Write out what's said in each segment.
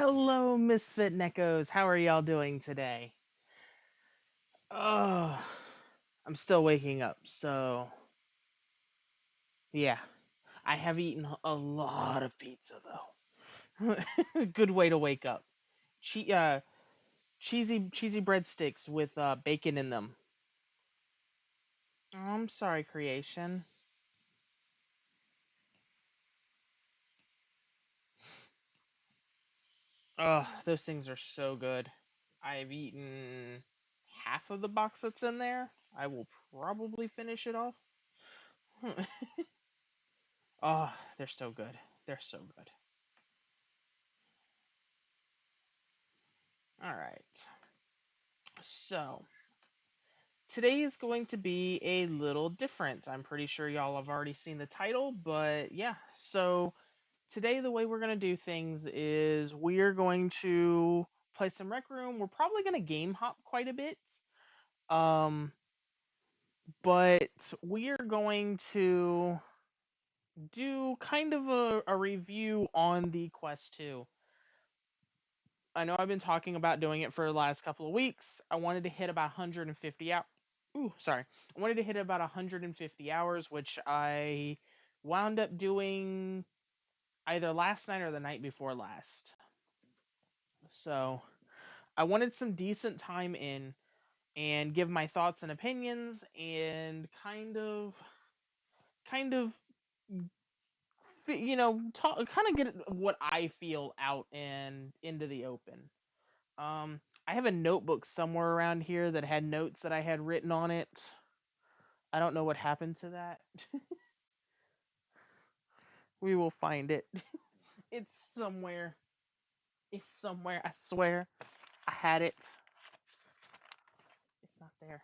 Hello, Misfit Neckos. How are y'all doing today? Oh, I'm still waking up, so yeah. I have eaten a lot of pizza though. Good way to wake up. Che- uh, cheesy breadsticks with bacon in them. Oh, I'm sorry, creation. Oh, those things are so good. I've eaten half of the box that's in there. I will probably finish it off. Oh, they're so good. They're so good. All right. So, today is going to be a little different. I'm pretty sure y'all have already seen the title, but yeah. So, today the way we're going to do things is we're going to play some Rec Room. We're probably going to game hop quite a bit. Um, but we are going to do kind of a review on the Quest 2. I know I've been talking about doing it for the last couple of weeks. I wanted to hit about 150 hours. Ooh, sorry. I wanted to hit about 150 hours, which I wound up doing either last night or the night before last. So I wanted some decent time in and give my thoughts and opinions and kind of talk, kind of get what I feel out and into the open. I have a notebook somewhere around here that had notes that I had written on it. I don't know what happened to that. We will find it. It's somewhere. It's somewhere. I swear. I had it. It's not there.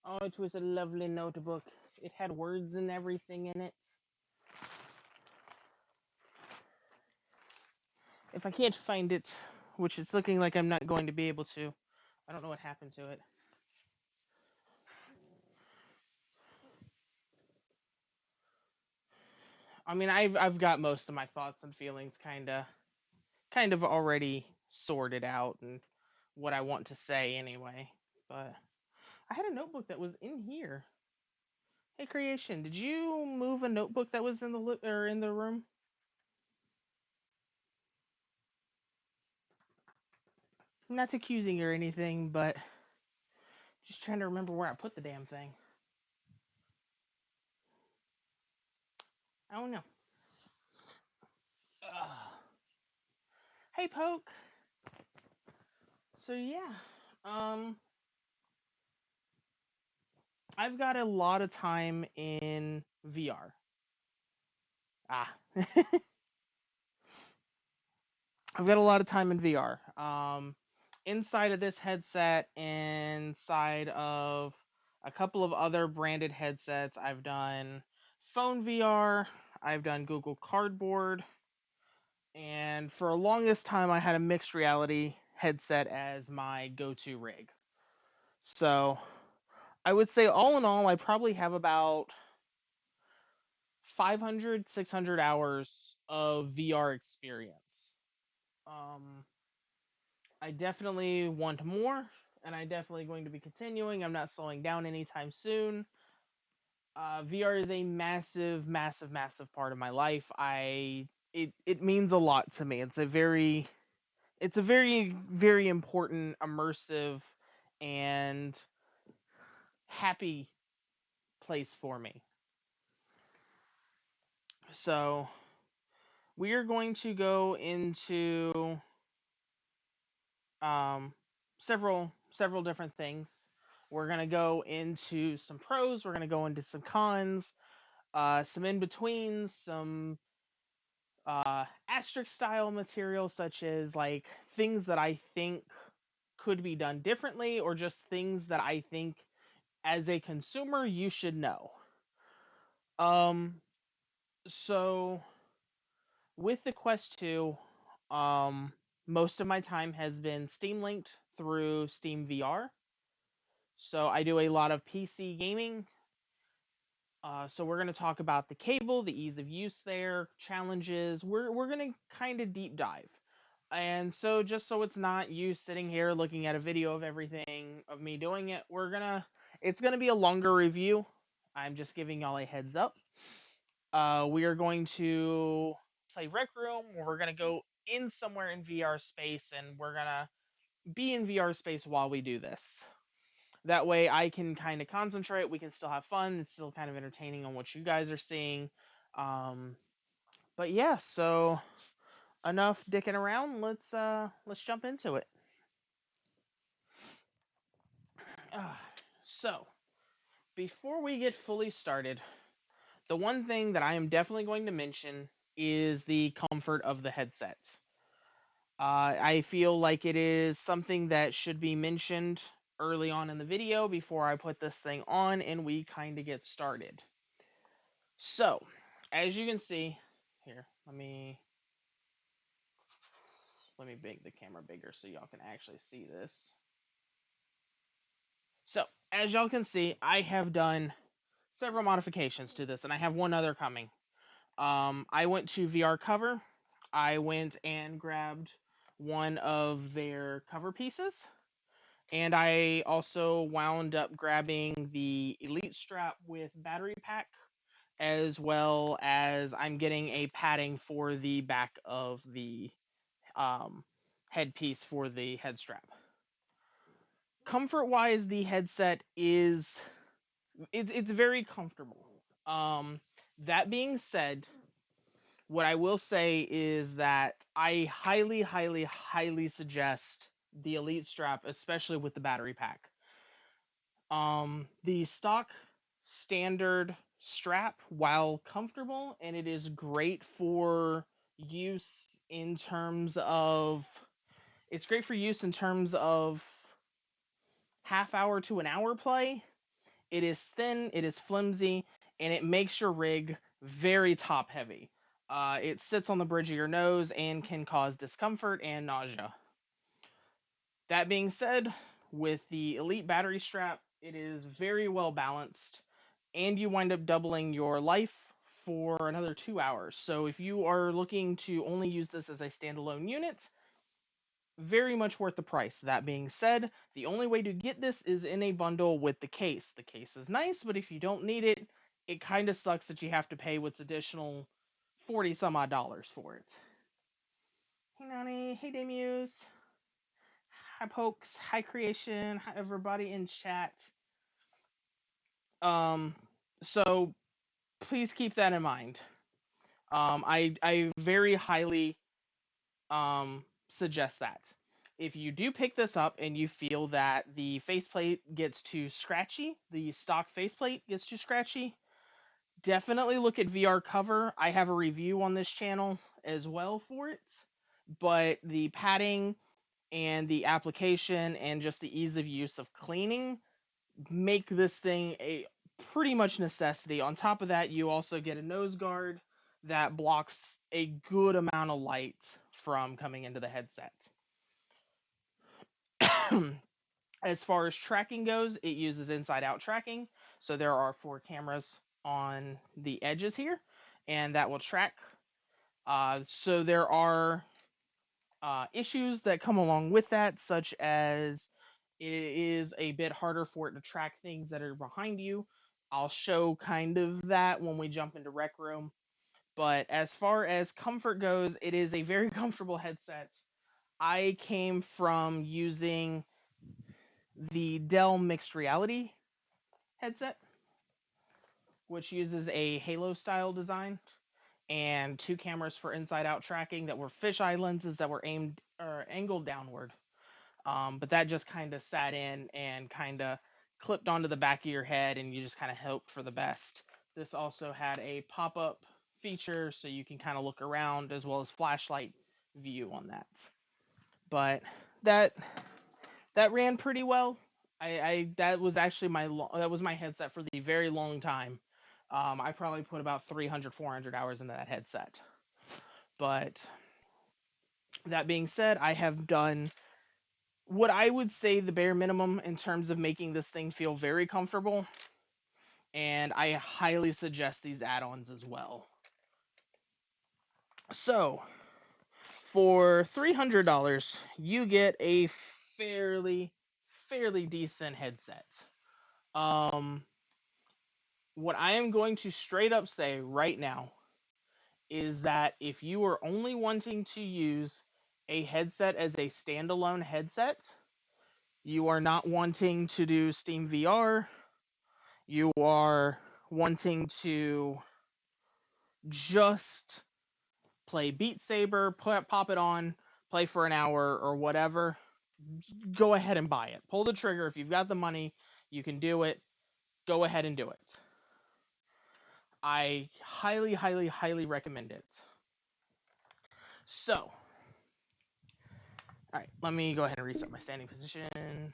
Oh, it was a lovely notebook. It had words and everything in it. If I can't find it, which it's looking like I'm not going to be able to, I don't know what happened to it. I mean, I've got most of my thoughts and feelings kind of already sorted out and what I want to say anyway. But I had a notebook that was in here. Hey, creation, did you move a notebook that was in or in the room? I'm not accusing or anything, but just trying to remember where I put the damn thing. I don't know. Ugh. Hey, Poke. So yeah, um, I've got a lot of time in VR. Ah, I've got a lot of time in VR. Inside of this headset, inside of a couple of other branded headsets, I've done phone VR. I've done Google Cardboard, and for a longest time, I had a mixed reality headset as my go-to rig. So I would say, all in all, I probably have about 500, 600 hours of VR experience. Um, I definitely want more, and I definitely going to be continuing. I'm not slowing down anytime soon. VR is a massive, massive, massive part of my life. It means a lot to me. It's a very very important, immersive, and happy place for me. So we are going to go into um, several different things. We're gonna go into some pros. We're gonna go into some cons, some in betweens, some asterisk style material, such as like things that I think could be done differently, or just things that I think as a consumer you should know. Um, so with the Quest 2, um, most of my time has been Steam linked through Steam VR. So I do a lot of PC gaming. So we're going to talk about the cable, the ease of use there, challenges. We're going to kind of deep dive. And so just so it's not you sitting here looking at a video of everything of me doing it, it's going to be a longer review. I'm just giving y'all a heads up. We are going to play Rec Room, where we're going to go in somewhere in VR space, and we're going to be in VR space while we do this. That way I can kind of concentrate, we can still have fun, it's still kind of entertaining on what you guys are seeing. But yeah, so enough dicking around, let's jump into it. So, before we get fully started, the one thing that I am definitely going to mention is the comfort of the headset. I feel like it is something that should be mentioned early on in the video before I put this thing on and we kind of get started. So, as you can see, here, let me make the camera bigger so y'all can actually see this. So, as y'all can see, I have done several modifications to this, and I have one other coming. I went to VR Cover. I went and grabbed one of their cover pieces, and I also wound up grabbing the Elite strap with battery pack, as well as I'm getting a padding for the back of the headpiece for the head strap. Comfort wise, the headset it's very comfortable. That being said, what I will say is that I highly, highly, highly suggest the Elite strap, especially with the battery pack. The stock standard strap, while comfortable, and it is great for use in terms of half hour to an hour play. It is thin, it is flimsy, and it makes your rig very top heavy. It sits on the bridge of your nose and can cause discomfort and nausea. That being said, with the Elite battery strap, it is very well balanced, and you wind up doubling your life for another 2 hours. So if you are looking to only use this as a standalone unit, very much worth the price. That being said, the only way to get this is in a bundle with the case. The case is nice, but if you don't need it, it kind of sucks that you have to pay what's additional 40 some odd dollars for it. Hey Nani, hey Demuse, hi Pokes, hi Creation, hi everybody in chat. So please keep that in mind. I very highly suggest that. If you do pick this up and you feel that the faceplate gets too scratchy, the stock faceplate gets too scratchy, definitely look at VR Cover. I have a review on this channel as well for it, but the padding and the application and just the ease of use of cleaning make this thing a pretty much necessity. On top of that, you also get a nose guard that blocks a good amount of light from coming into the headset. As far as tracking goes, it uses inside-out tracking. So there are 4 cameras on the edges here, and that will track. So there are issues that come along with that, such as it is a bit harder for it to track things that are behind you. I'll show kind of that when we jump into Rec Room. But as far as comfort goes, it is a very comfortable headset. I came from using the Dell Mixed Reality headset, which uses a Halo style design and 2 cameras for inside out tracking that were fisheye lenses that were aimed or angled downward. But that just kind of sat in and kind of clipped onto the back of your head, and you just kind of hoped for the best. This also had a pop-up feature so you can kind of look around, as well as flashlight view on that. But that ran pretty well. That was actually my headset for the very long time. I probably put about 300, 400 hours into that headset. But that being said, I have done what I would say the bare minimum in terms of making this thing feel very comfortable. and I highly suggest these add-ons as well. So, for $300, you get a fairly decent headset. Um, what I am going to straight up say right now is that if you are only wanting to use a headset as a standalone headset, you are not wanting to do Steam VR, you are wanting to just play Beat Saber, pop it on, play for an hour or whatever, go ahead and buy it. Pull the trigger. If you've got the money, you can do it. Go ahead and do it. I highly recommend it. So, all right, let me go ahead and reset my standing position.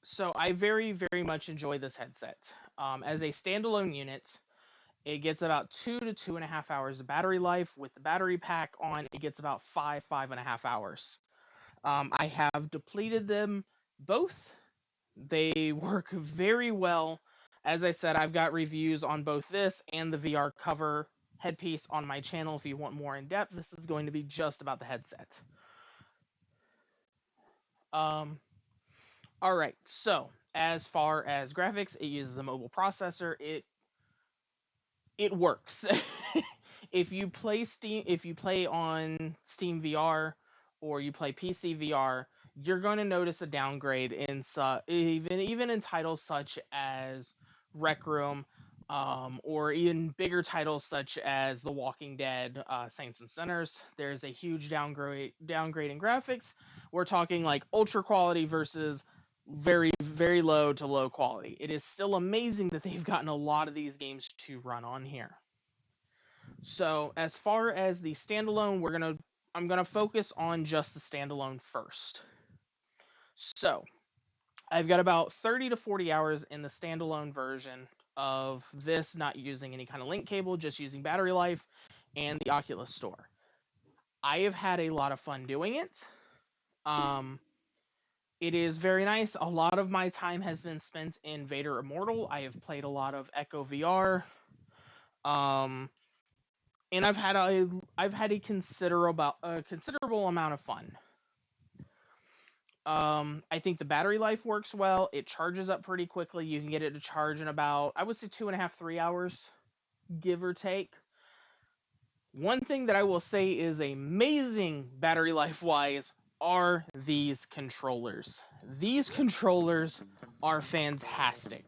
So I very much enjoy this headset. As a standalone unit, it gets about 2 to 2.5 hours of battery life. With the battery pack on, it gets about 5.5 hours. I have depleted them both. They work very well. As I said, I've got reviews on both this and the VR cover headpiece on my channel. If you want more in depth, this is going to be just about the headset. All right, so as far as graphics, it uses a mobile processor. It works. If you play on Steam VR or you play PC VR, you're going to notice a downgrade in even in titles such as Rec Room, or even bigger titles such as The Walking Dead, Saints and Sinners. There's a huge downgrade in graphics. We're talking like ultra quality versus very low to low quality. It is still amazing that they've gotten a lot of these games to run on here. So as far as the standalone, I'm gonna focus on just the standalone first. So I've got about 30 to 40 hours in the standalone version of this, not using any kind of link cable, just using battery life and the Oculus Store. I have had a lot of fun doing it. It is very nice. A lot of my time has been spent in Vader Immortal. I have played a lot of Echo VR. And I've had a considerable amount of fun. I think the battery life works well. It charges up pretty quickly. You can get it to charge in about, I would say, 2.5, 3 hours, give or take. One thing that I will say is amazing battery life wise are these controllers. These controllers are fantastic.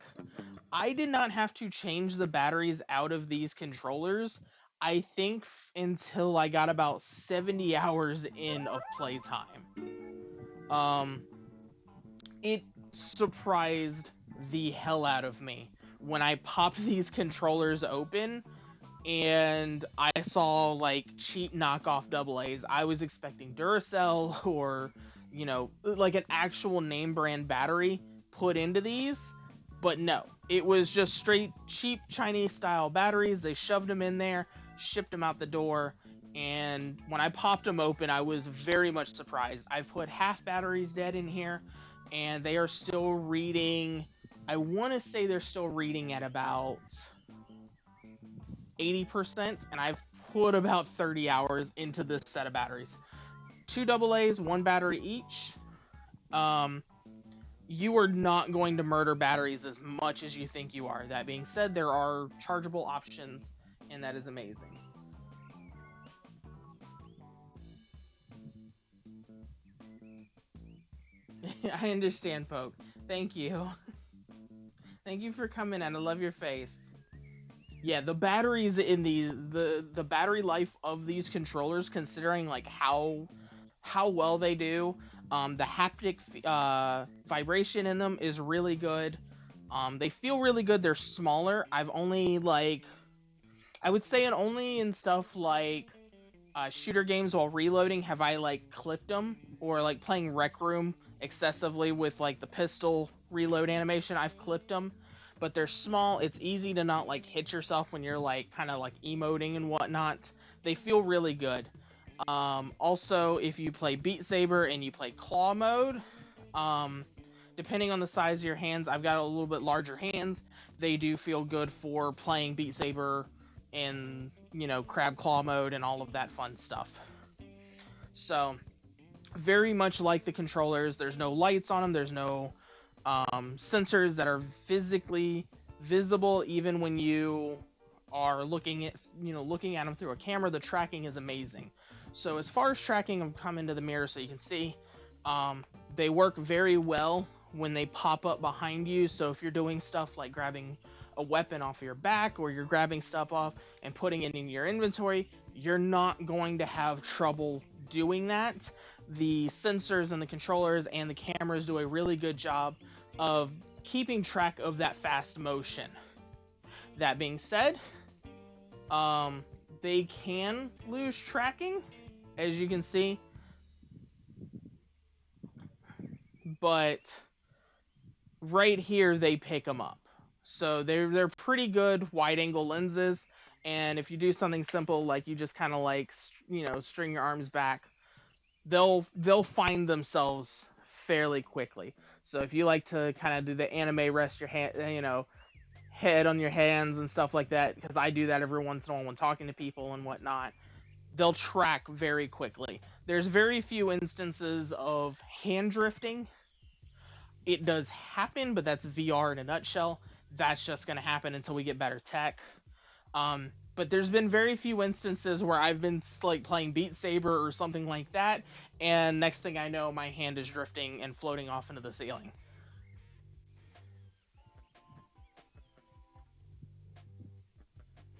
I did not have to change the batteries out of these controllers, I think, until I got about 70 hours in of playtime. It surprised the hell out of me when I popped these controllers open and I saw like cheap knockoff AA's. I was expecting Duracell or, like an actual name brand battery put into these, but no. It was just straight cheap Chinese style batteries. They shoved them in there, shipped them out the door, and when I popped them open, I was very much surprised. I've put half batteries dead in here, and they are still reading, I want to say they're still reading at about 80%, and I've put about 30 hours into this set of batteries. 2 AA's, 1 battery each. You are not going to murder batteries as much as you think you are. That being said, there are chargeable options, and that is amazing. I understand, Poke. Thank you. Thank you for coming in. I love your face. Yeah, the batteries in the battery life of these controllers, considering like how well they do, the haptic vibration in them is really good. They feel really good. They're smaller. I've only I would say only in stuff like shooter games while reloading have I like clipped them, or like playing Rec Room excessively with like the pistol reload animation. I've clipped them, but they're small. It's easy to not like hit yourself when you're like kind of like emoting and whatnot. They feel really good. Also, if you play Beat Saber and you play claw mode, depending on the size of your hands, I've got a little bit larger hands. They do feel good for playing Beat Saber in, crab claw mode and all of that fun stuff. So, very much like the controllers, there's no lights on them, there's no sensors that are physically visible even when you are looking at them through a camera. The tracking is amazing. So as far as tracking, I'm coming to the mirror so you can see. They work very well when they pop up behind you. So if you're doing stuff like grabbing a weapon off your back, or you're grabbing stuff off and putting it in your inventory, you're not going to have trouble doing that. The sensors and the controllers and the cameras do a really good job of keeping track of that fast motion. That being said, they can lose tracking, as you can see, but right here they pick them up. So they're pretty good wide-angle lenses, and if you do something simple like you just kind of like string your arms back, they'll find themselves fairly quickly. So if you like to kind of do the anime rest your hand, head on your hands and stuff like that, because I do that every once in a while when talking to people and whatnot, they'll track very quickly. There's very few instances of hand drifting. It does happen, but that's VR in a nutshell. That's just going to happen until we get better tech. But there's been very few instances where I've been like playing Beat Saber or something like that, and next thing I know, my hand is drifting and floating off into the ceiling.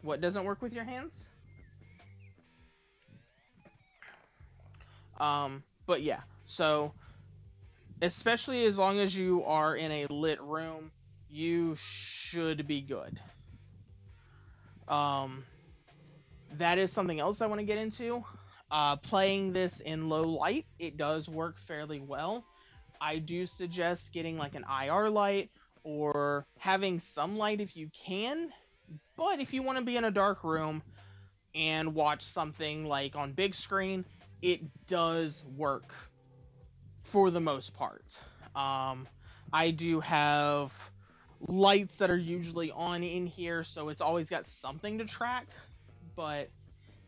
What doesn't work with your hands? But yeah, so especially as long as you are in a lit room, you should be good. That is something else I want to get into. Playing this in low light, it does work fairly well. I do suggest getting like an IR light or having some light if you can. But if you want to be in a dark room and watch something like on big screen, it does work for the most part. I do have lights that are usually on in here, so it's always got something to track, but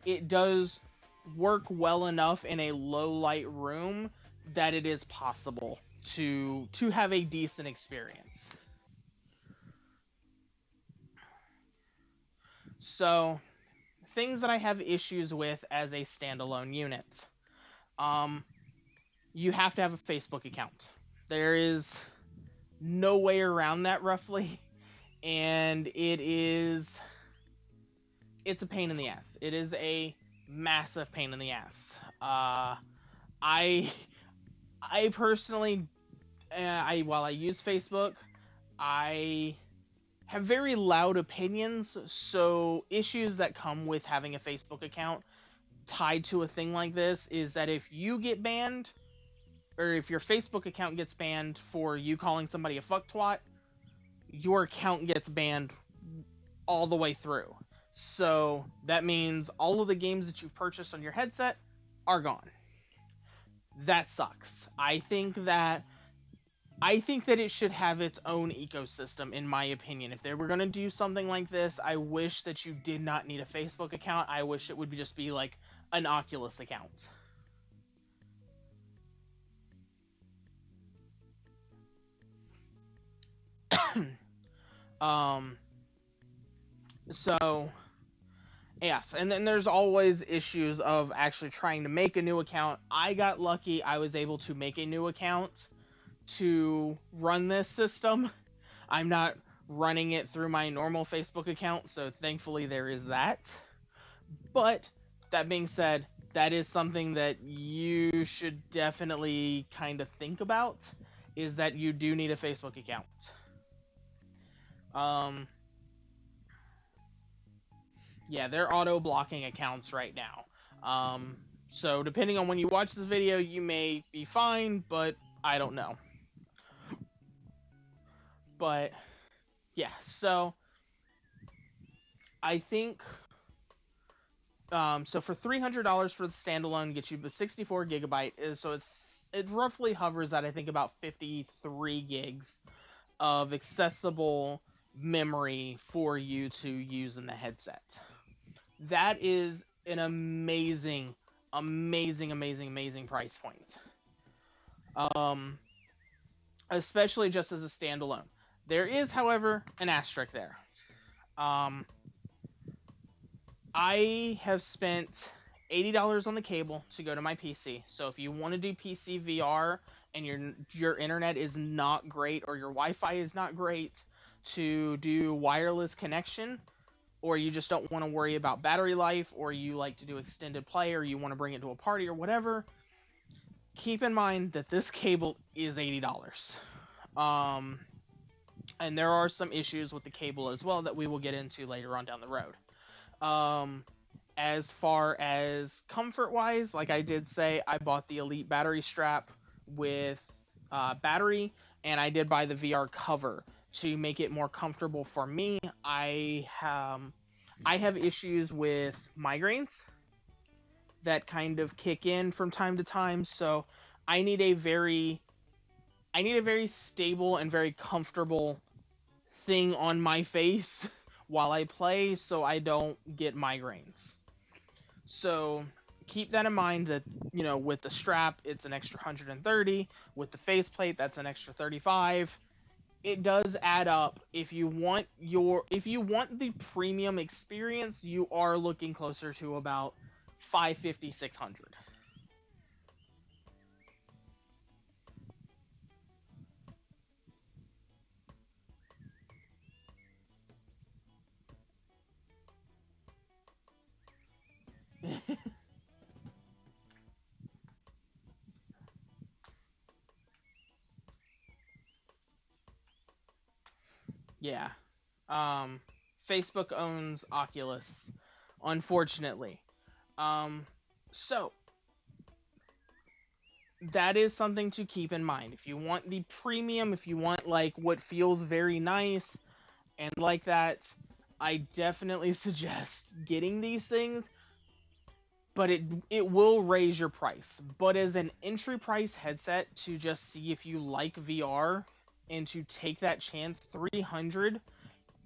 it does work well enough in a low light room that it is possible to have a decent experience. So, things that I have issues with as a standalone unit. You have to have a Facebook account. There is no way around that, roughly, and it's a pain in the ass. It is a massive pain in the ass. I personally, while I use Facebook, I have very loud opinions, so issues that come with having a Facebook account tied to a thing like this is that if you get banned, or if your Facebook account gets banned for you calling somebody a fucktwat, your account gets banned all the way through. So that means all of the games that you've purchased on your headset are gone. That sucks. I think that it should have its own ecosystem, in my opinion. If they were going to do something like this, I wish that you did not need a Facebook account. I wish it would just be like an Oculus account. So, yes, and then there's always issues of actually trying to make a new account. I got lucky. I was able to make a new account to run this system. I'm not running it through my normal Facebook account, so thankfully there is that. But, that being said, that is something that you should definitely kind of think about, is that you do need a Facebook account. Yeah, they're auto-blocking accounts right now. So depending on when you watch this video, you may be fine, but I don't know. But, yeah, so I think, so for $300 for the standalone, gets you the 64 gigabyte, so it's it roughly hovers at, I think, about 53 gigs of accessible memory for you to use in the headset. That is an amazing, amazing price point. Um, Especially just as a standalone. There is, however, an asterisk there. Um, I have spent $80 on the cable to go to my PC. So if you want to do PC VR and your internet is not great or your Wi-Fi is not great to do wireless connection, or you just don't want to worry about battery life, or you like to do extended play, or you want to bring it to a party or whatever, keep in mind that this cable is $80. And there are some issues with the cable as well that we will get into later on down the road. As far as comfort wise, like I did say, I bought the Elite battery strap with battery, and I did buy the VR cover to make it more comfortable for me. I have issues with migraines that kind of kick in from time to time, so I need a very stable and very comfortable thing on my face while I play so I don't get migraines. So keep that in mind that, with the strap, it's an extra 130. With the faceplate, that's an extra 35. It does add up. If you want the premium experience, you are looking closer to about 550, 600. Yeah. Um, Facebook owns Oculus, unfortunately. So that is something to keep in mind. If you want the premium, if you want like what feels very nice and like that, I definitely suggest getting these things, but it will raise your price. But as an entry price headset to just see if you like VR and to take that chance, 300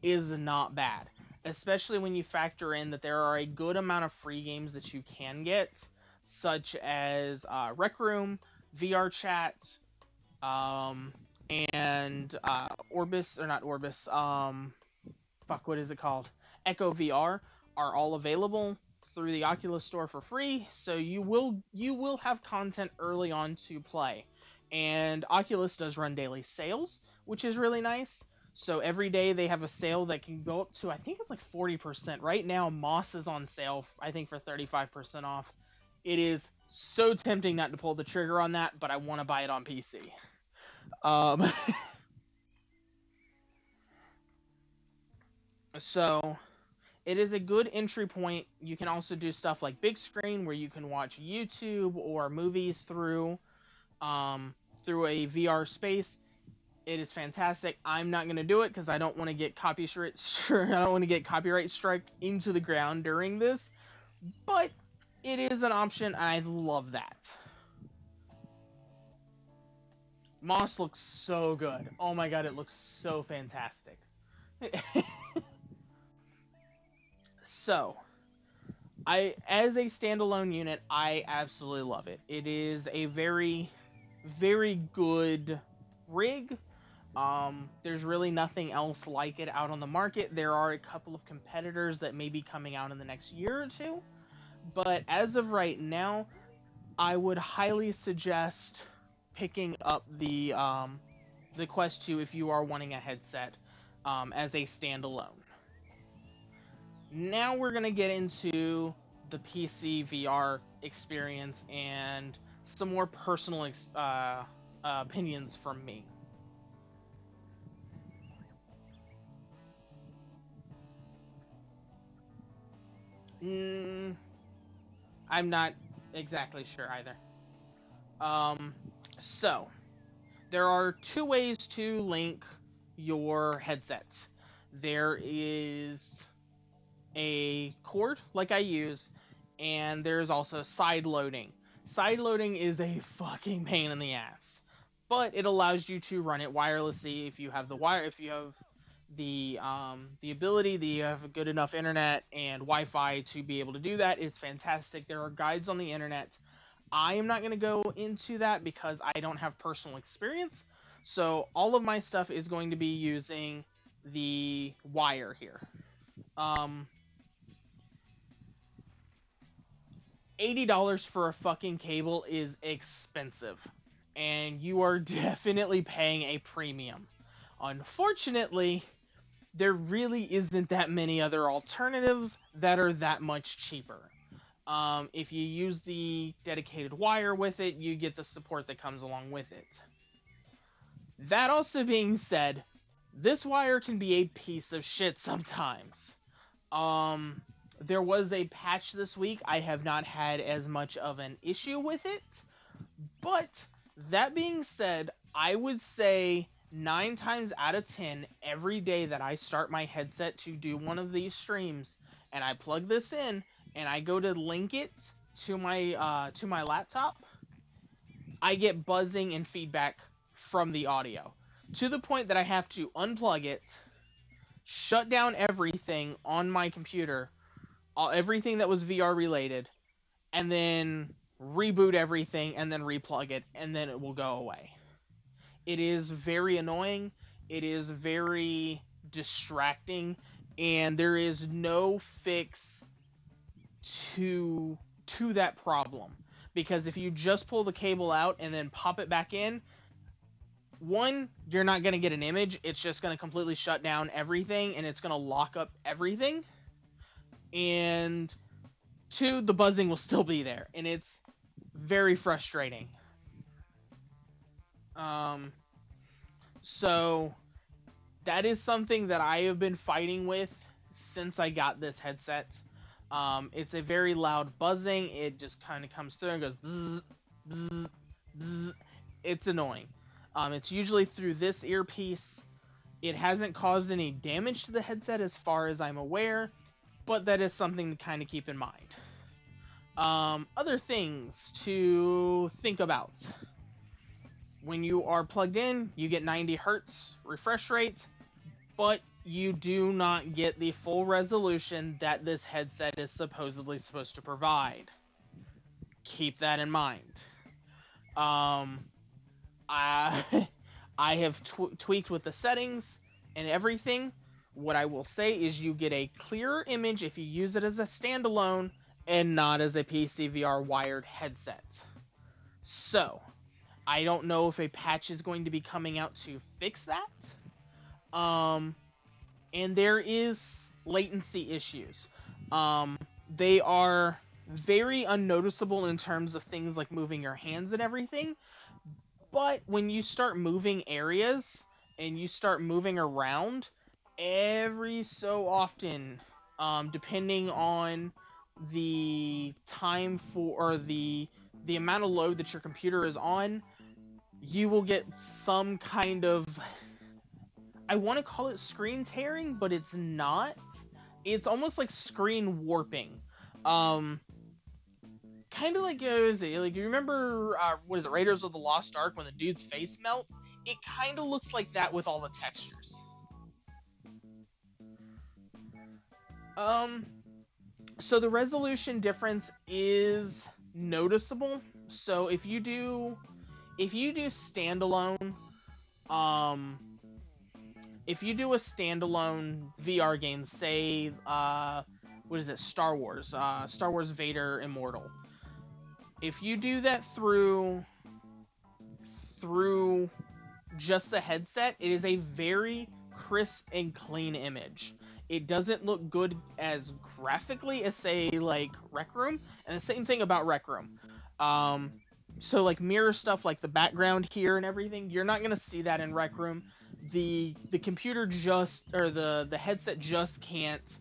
is not bad, especially when you factor in that there are a good amount of free games that you can get, such as Rec Room, VR Chat, um, and Orbis, or not Orbis, what is it called? Echo VR are all available through the Oculus Store for free, so you will have content early on to play. And Oculus does run daily sales, which is really nice. So every day they have a sale that can go up to, I think it's like 40%. Right now, Moss is on sale, I think, for 35% off. It is so tempting not to pull the trigger on that, but I want to buy it on PC. Um, so it is a good entry point. You can also do stuff like big screen, where you can watch YouTube or movies through a VR space. It is fantastic. I'm not going to do it because I don't want to get copyright struck into the ground during this, but it is an option, and I love that. Moss looks so good. Oh my god, it looks so fantastic. So, as a standalone unit, I absolutely love it. It is a very, very good rig. There's really nothing else like it out on the market. There are a couple of competitors that may be coming out in the next year or two, but as of right now, I would highly suggest picking up the Quest 2 if you are wanting a headset as a standalone. Now we're gonna get into the PC VR experience and some more personal opinions from me. I'm not exactly sure either. So there are two ways to link your headset. There is a cord, like I use, and there's also side loading. Sideloading is a fucking pain in the ass, but it allows you to run it wirelessly if you have the ability, you have a good enough internet and Wi-Fi to be able to do that. It's fantastic. There are guides on the internet. I am not going to go into that because I don't have personal experience. So all of my stuff is going to be using the wire here. Um, $80 for a fucking cable is expensive, and you are definitely paying a premium. Unfortunately, there really isn't that many other alternatives that are that much cheaper. If you use the dedicated wire with it, you get the support that comes along with it. That also being said, this wire can be a piece of shit sometimes. There was a patch this week. I have not had as much of an issue with it. But that being said, I would say 9 times out of 10, every day that I start my headset to do one of these streams, and I plug this in, and I go to link it to my laptop, I get buzzing and feedback from the audio, to the point that I have to unplug it, shut down everything on my computer, everything that was VR related, and then reboot everything, and then replug it, and then it will go away. It is very annoying. It is very distracting, and there is no fix to that problem. Because if you just pull the cable out and then pop it back in, one, you're not going to get an image. It's just going to completely shut down everything, and it's going to lock up everything. And two, the buzzing will still be there, and it's very frustrating. So that is something that I have been fighting with since I got this headset. It's a very loud buzzing. It just kind of comes through and goes bzz, bzz, bzz. It's annoying. It's usually through this earpiece. It hasn't caused any damage to the headset as far as I'm aware, but that is something to kind of keep in mind. Other things to think about. When you are plugged in, you get 90 Hertz refresh rate, but you do not get the full resolution that this headset is supposedly supposed to provide. Keep that in mind. I have tweaked with the settings and everything. What I will say is you get a clearer image if you use it as a standalone and not as a PC VR wired headset. So, I don't know if a patch is going to be coming out to fix that. And there is latency issues. They are very unnoticeable in terms of things like moving your hands and everything. But when you start moving areas and you start moving around, every so often, depending on the time or the amount of load that your computer is on, you will get some kind of, I want to call it screen tearing, but it's not. It's almost like screen warping. Kind of like, is it like, you remember what is it, Raiders of the Lost Ark, when the dude's face melts? It kind of looks like that with all the textures. So the resolution difference is noticeable. So if you do standalone, if you do a standalone VR game, say, what is it, Star Wars Vader Immortal. If you do that through just the headset, it is a very crisp and clean image. It doesn't look good as graphically as, say, like Rec Room, and the same thing about Rec Room. So like mirror stuff, like the background here and everything, you're not gonna see that in Rec Room. The computer just, or the headset just can't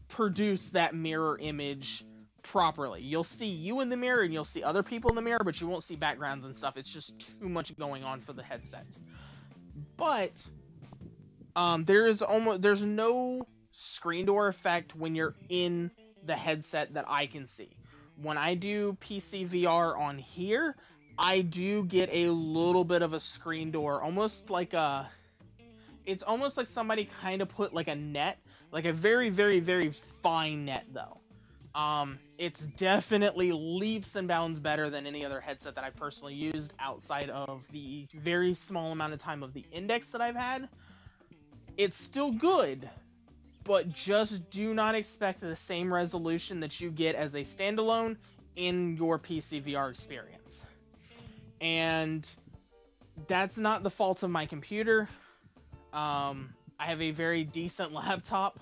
produce that mirror image properly. You'll see you in the mirror and you'll see other people in the mirror, but you won't see backgrounds and stuff. It's just too much going on for the headset. But there's no screen door effect when you're in the headset that I can see. When I do PC VR on here, I do get a little bit of a screen door, almost like a it's almost like somebody kind of put like a net, like a very, very, very fine net though. It's definitely leaps and bounds better than any other headset that I've personally used outside of the very small amount of time of the index that I've had. It's still good, but just do not expect the same resolution that you get as a standalone in your PC VR experience. And that's not the fault of my computer. I have a very decent laptop,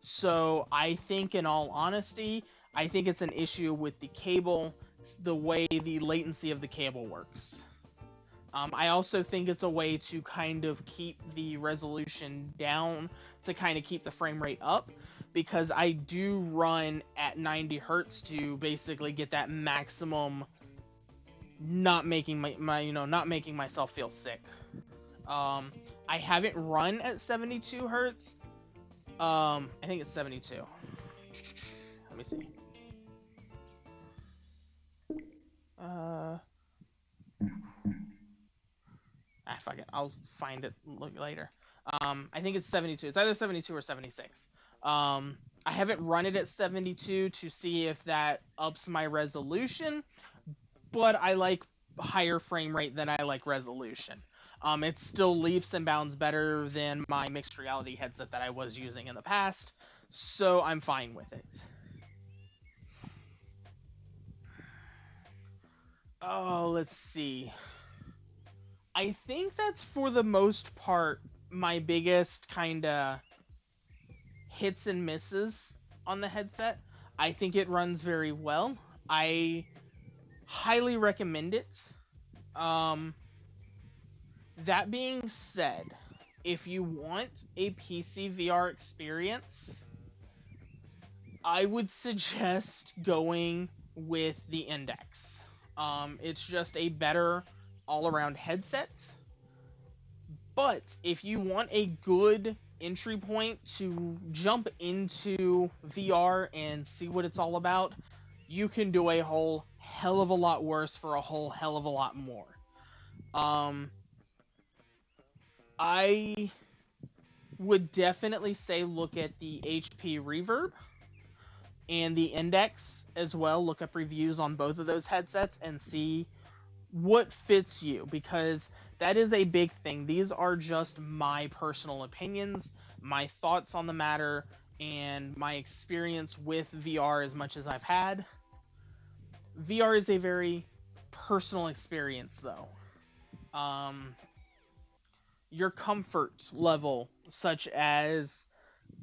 so I think, in all honesty, I think it's an issue with the cable, the way the latency of the cable works. I also think it's a way to kind of keep the resolution down to kind of keep the frame rate up, because I do run at 90 hertz to basically get that maximum, not making not making myself feel sick. I haven't run at 72 hertz. I think it's 72. Let me see. Fuck it. I'll find it later. I think it's 72. It's either 72 or 76. I haven't run it at 72 to see if that ups my resolution, but I like higher frame rate than I like resolution. It still leaps and bounds better than my mixed reality headset that I was using in the past, so I'm fine with it. Oh, let's see. I think that's for the most part my biggest kind of hits and misses on the headset. I think it runs very well. I highly recommend it. That being said, if you want a PC VR experience, I would suggest going with the Index. It's just a better all-around headset. But if you want a good entry point to jump into VR and see what it's all about, you can do a whole hell of a lot worse for a whole hell of a lot more. I would definitely say look at the HP Reverb and the Index as well. Look up reviews on both of those headsets and see what fits you, because that is a big thing. These are just my personal opinions, my thoughts on the matter, and my experience with VR as much as I've had. VR is a very personal experience, though. Your comfort level, such as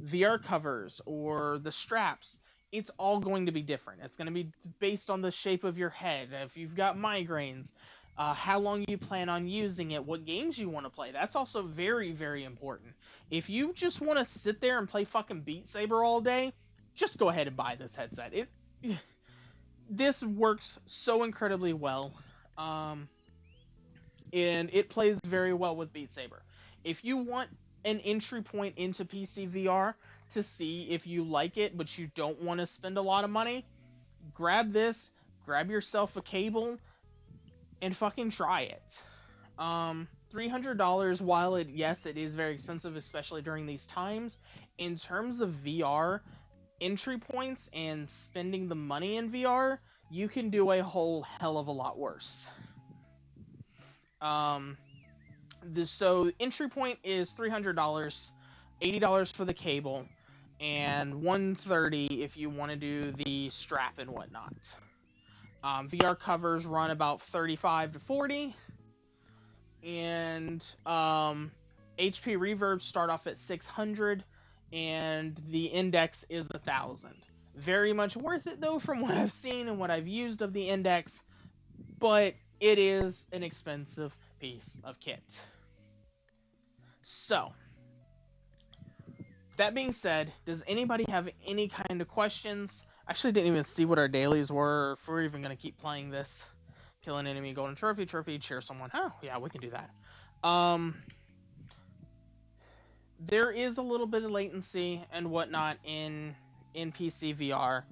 VR covers or the straps, it's all going to be different. It's going to be based on the shape of your head, if you've got migraines, how long you plan on using it, what games you want to play. That's also very, very important. If you just want to sit there and play fucking Beat Saber all day, just go ahead and buy this headset. This works so incredibly well. And it plays very well with Beat Saber. If you want an entry point into PC VR to see if you like it, but you don't want to spend a lot of money, grab this, grab yourself a cable, and fucking try it. $300, while it is very expensive, especially during these times, in terms of VR entry points and spending the money in VR, you can do a whole hell of a lot worse. So entry point is $300, $80 for the cable, and $130 if you want to do the strap and whatnot. VR covers run about $35 to $40, and HP Reverb start off at $600, and the Index is $1,000. Very much worth it though, from what I've seen and what I've used of the Index, but it is an expensive piece of kit. So, that being said, does anybody have any kind of questions? I actually didn't even see what our dailies were, if we're even going to keep playing this. Kill an enemy, golden trophy, cheer someone. Oh, yeah, we can do that. There is a little bit of latency and whatnot in PC VR,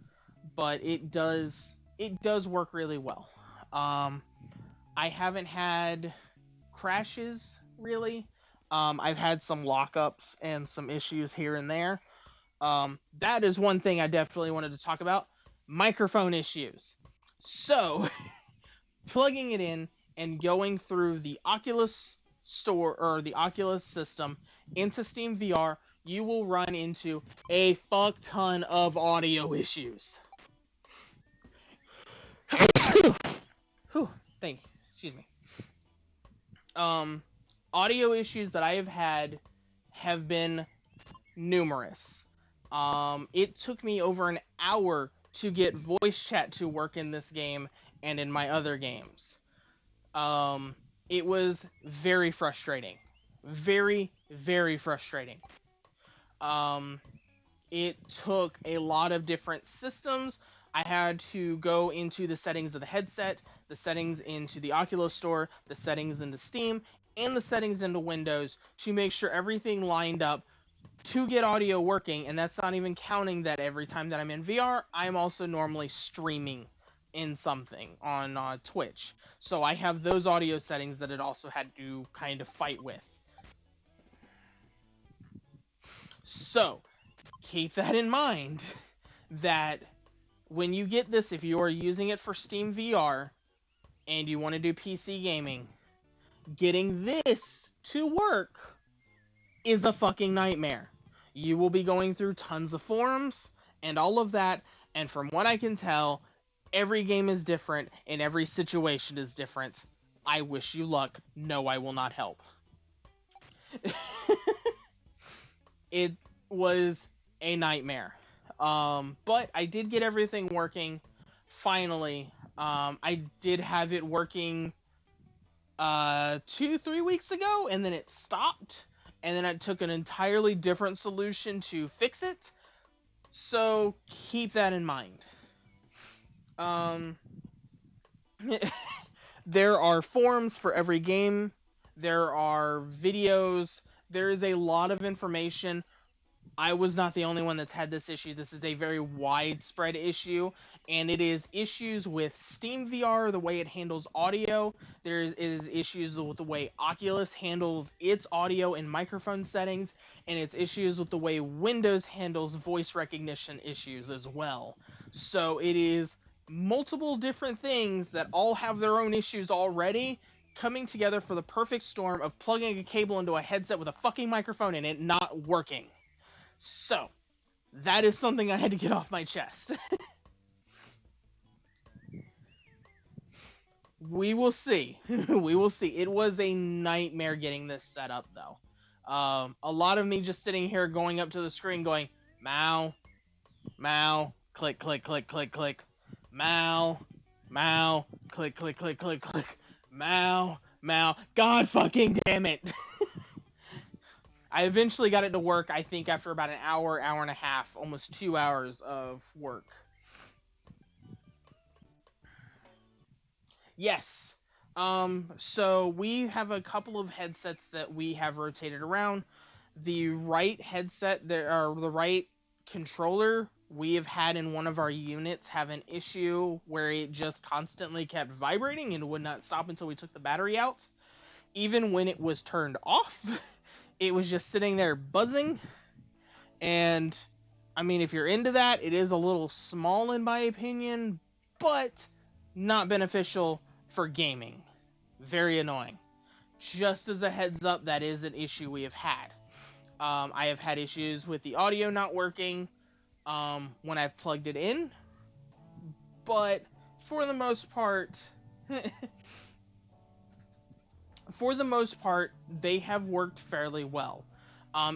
but it does it does work really well. I haven't had crashes really. I've had some lockups and some issues here and there. That is one thing I definitely wanted to talk about. Microphone issues. So, plugging it in and going through the Oculus store or the Oculus system into Steam VR, you will run into a fuck ton of audio issues. Whew, excuse me. Audio issues that I have been numerous. It took me over an hour to get voice chat to work in this game and in my other games. It was very frustrating. Very, very frustrating. It took a lot of different systems. I had to go into the settings of the headset, the settings into the Oculus Store, the settings into Steam, and the settings into Windows to make sure everything lined up to get audio working. And that's not even counting that every time that I'm in VR, I'm also normally streaming in something on Twitch. So I have those audio settings that it also had to kind of fight with. So keep that in mind, that when you get this, if you are using it for Steam VR and you want to do PC gaming, getting this to work is a fucking nightmare. You will be going through tons of forums and all of that, and from what I can tell, every game is different and every situation is different. I wish you luck. No, I will not help. It was a nightmare. But I did get everything working finally. I did have it working 2-3 weeks ago, and then it stopped, and then I took an entirely different solution to fix it. So keep that in mind. There are forums for every game. There are videos. There is a lot of information. I was not the only one that's had this issue. This is a very widespread issue, and it is issues with Steam VR, the way it handles audio. There is issues with the way Oculus handles its audio and microphone settings, and it's issues with the way Windows handles voice recognition issues as well. So it is multiple different things that all have their own issues already, coming together for the perfect storm of plugging a cable into a headset with a fucking microphone and it not working. So, that is something I had to get off my chest. We will see. We will see. It was a nightmare getting this set up, though. A lot of me just sitting here going up to the screen going, Mow, Mow, click, click, click, click, click, Mow, Mow, click, click, click, click, click, Mow, Mow. God fucking damn it. I eventually got it to work, I think, after about an hour, hour and a half, almost 2 hours of work. Yes. So we have a couple of headsets that we have rotated around. The right headset, the right controller, we have had in one of our units have an issue where it just constantly kept vibrating and would not stop until we took the battery out. Even when it was turned off, it was just sitting there buzzing. And I mean, if you're into that, it is a little small in my opinion, but not beneficial for gaming. Very annoying. Just as a heads up, that is an issue we have had. I have had issues with the audio not working when I've plugged it in, but for the most part, they have worked fairly well.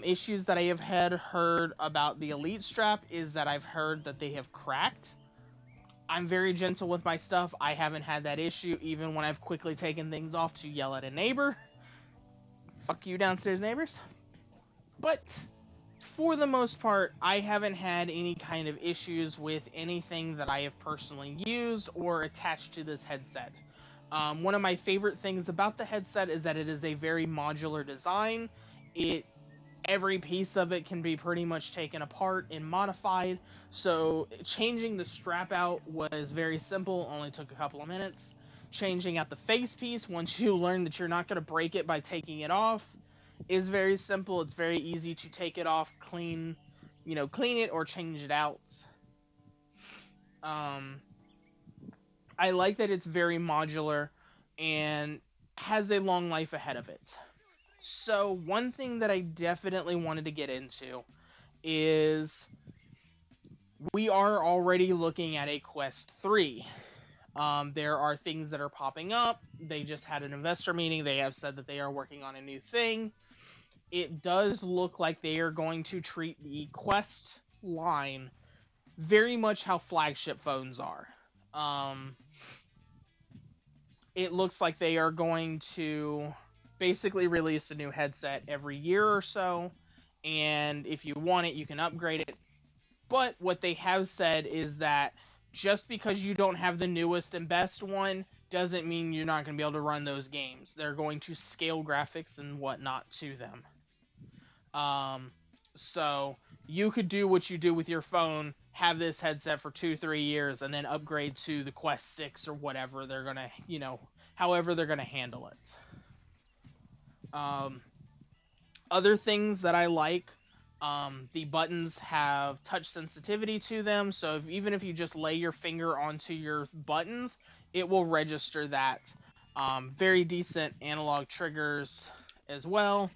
Issues that I have heard about the Elite strap is that I've heard that they have cracked. I'm very gentle with my stuff. I haven't had that issue, even when I've quickly taken things off to yell at a neighbor. Fuck you, downstairs neighbors. But for the most part, I haven't had any kind of issues with anything that I have personally used or attached to this headset. One of my favorite things about the headset is that it is a very modular design. It every piece of it can be pretty much taken apart and modified. So changing the strap out was very simple, only took a couple of minutes. Changing out the face piece, once you learn that you're not going to break it by taking it off, is very simple. It's very easy to take it off, clean it or change it out. I like that it's very modular and has a long life ahead of it. So one thing that I definitely wanted to get into is we are already looking at a Quest 3. There are things that are popping up. They just had an investor meeting. They have said that they are working on a new thing. It does look like they are going to treat the Quest line very much how flagship phones are. It looks like they are going to basically release a new headset every year or so, and if you want it, you can upgrade it. But what they have said is that just because you don't have the newest and best one doesn't mean you're not going to be able to run those games. They're going to scale graphics and whatnot to them. So you could do what you do with your phone, have this headset for 2-3 years, and then upgrade to the Quest 6 or whatever they're going to, however they're going to handle it. Other things that I like, the buttons have touch sensitivity to them, so even if you just lay your finger onto your buttons, it will register that. Very decent analog triggers as well,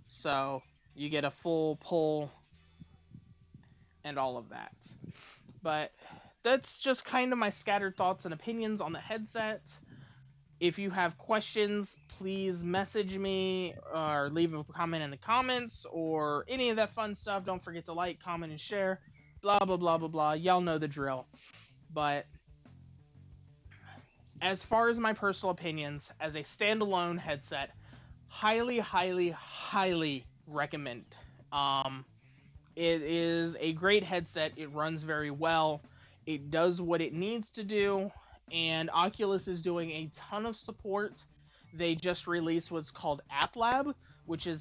so you get a full pull and all of that. But that's just kind of my scattered thoughts and opinions on the headset. If you have questions, please message me or leave a comment in the comments or any of that fun stuff. Don't forget to like, comment, and share. Blah, blah, blah, blah, blah. Y'all know the drill. But as far as my personal opinions, as a standalone headset, highly, highly, highly recommend. It is a great headset. It runs very well. It does what it needs to do. And Oculus is doing a ton of support. They just released what's called App Lab, which is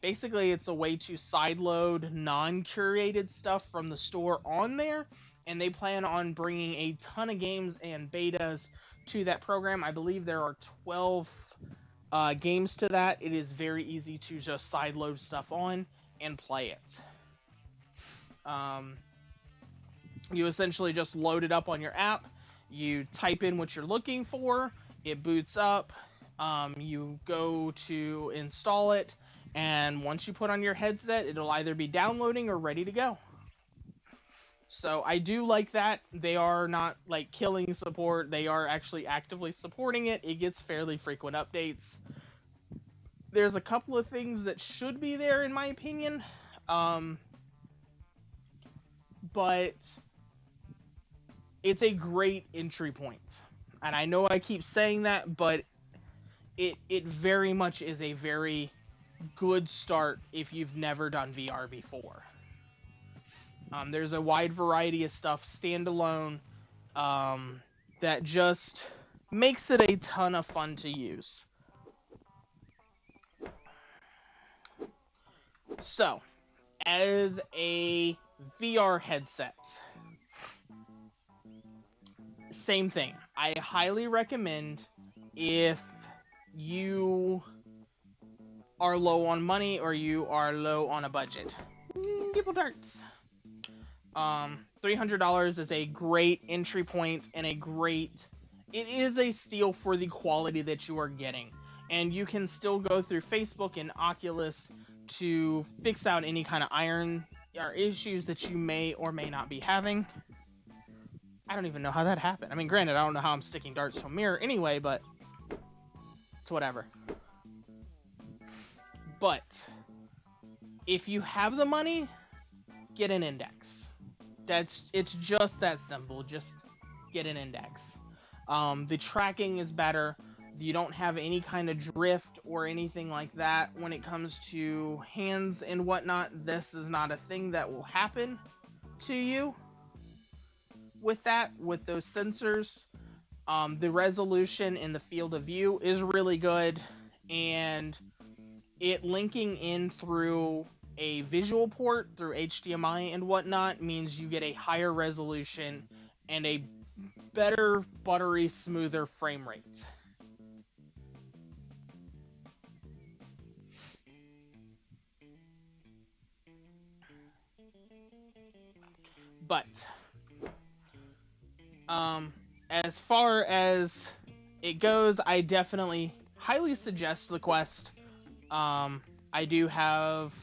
basically it's a way to sideload non-curated stuff from the store on there, and they plan on bringing a ton of games and betas to that program. I believe there are 12 games to that. It is very easy to just sideload stuff on and play it. You essentially just load it up on your app. You type in what you're looking for, it boots up, you go to install it, and once you put on your headset, it'll either be downloading or ready to go. So I do like that. They are not like killing support, they are actually actively supporting it. It gets fairly frequent updates. There's a couple of things that should be there in my opinion, but it's a great entry point. And I know I keep saying that, but it very much is a very good start if you've never done VR before. There's a wide variety of stuff standalone that just makes it a ton of fun to use. So, as a VR headset, same thing. I highly recommend if you are low on money or you are low on a budget. People darts. $300 is a great entry point and it is a steal for the quality that you are getting. And you can still go through Facebook and Oculus to fix out any kind of iron or issues that you may or may not be having. I don't even know how that happened. I mean, granted, I don't know how I'm sticking darts to a mirror anyway, but it's whatever. But if you have the money, get an index. It's just that simple. Just get an index. The tracking is better. You don't have any kind of drift or anything like that when it comes to hands and whatnot. This is not a thing that will happen to you with those sensors. The resolution in the field of view is really good, and it linking in through a visual port through HDMI and whatnot means you get a higher resolution and a better, buttery, smoother frame rate. But as far as it goes, I definitely highly suggest the Quest. I do have,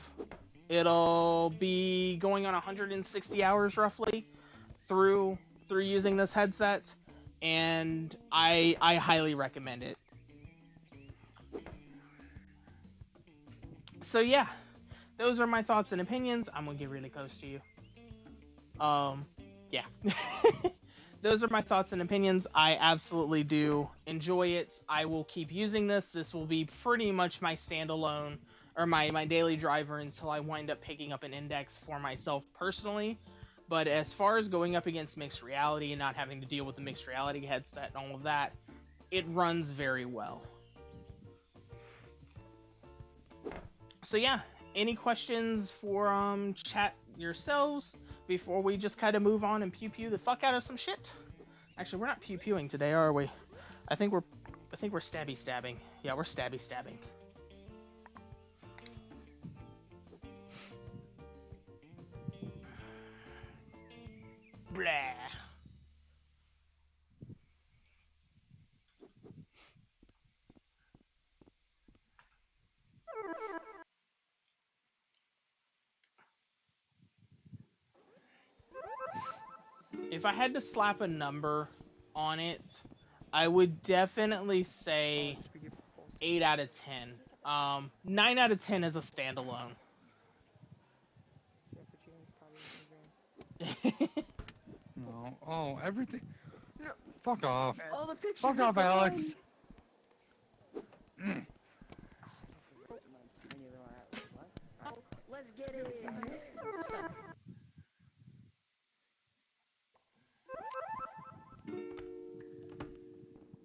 it'll be going on 160 hours roughly through using this headset, and I highly recommend it. So yeah, those are my thoughts and opinions. I'm gonna get really close to you. Yeah. Those are my thoughts and opinions. I absolutely do enjoy it. I will keep using this. This will be pretty much my standalone or my daily driver until I wind up picking up an index for myself personally. But as far as going up against mixed reality and not having to deal with the mixed reality headset and all of that, it runs very well. So yeah, any questions for chat yourselves before we just kind of move on and pew the fuck out of some shit? Actually, we're not pewing today, are we? I think we're stabbing. Yeah, we're stabbing. Blah. If I had to slap a number on it, I would definitely say 8 out of 10. 9 out of 10 is a standalone. No. Oh, everything. No. Fuck off. All the pictures. Fuck off, Alex. Let's get it.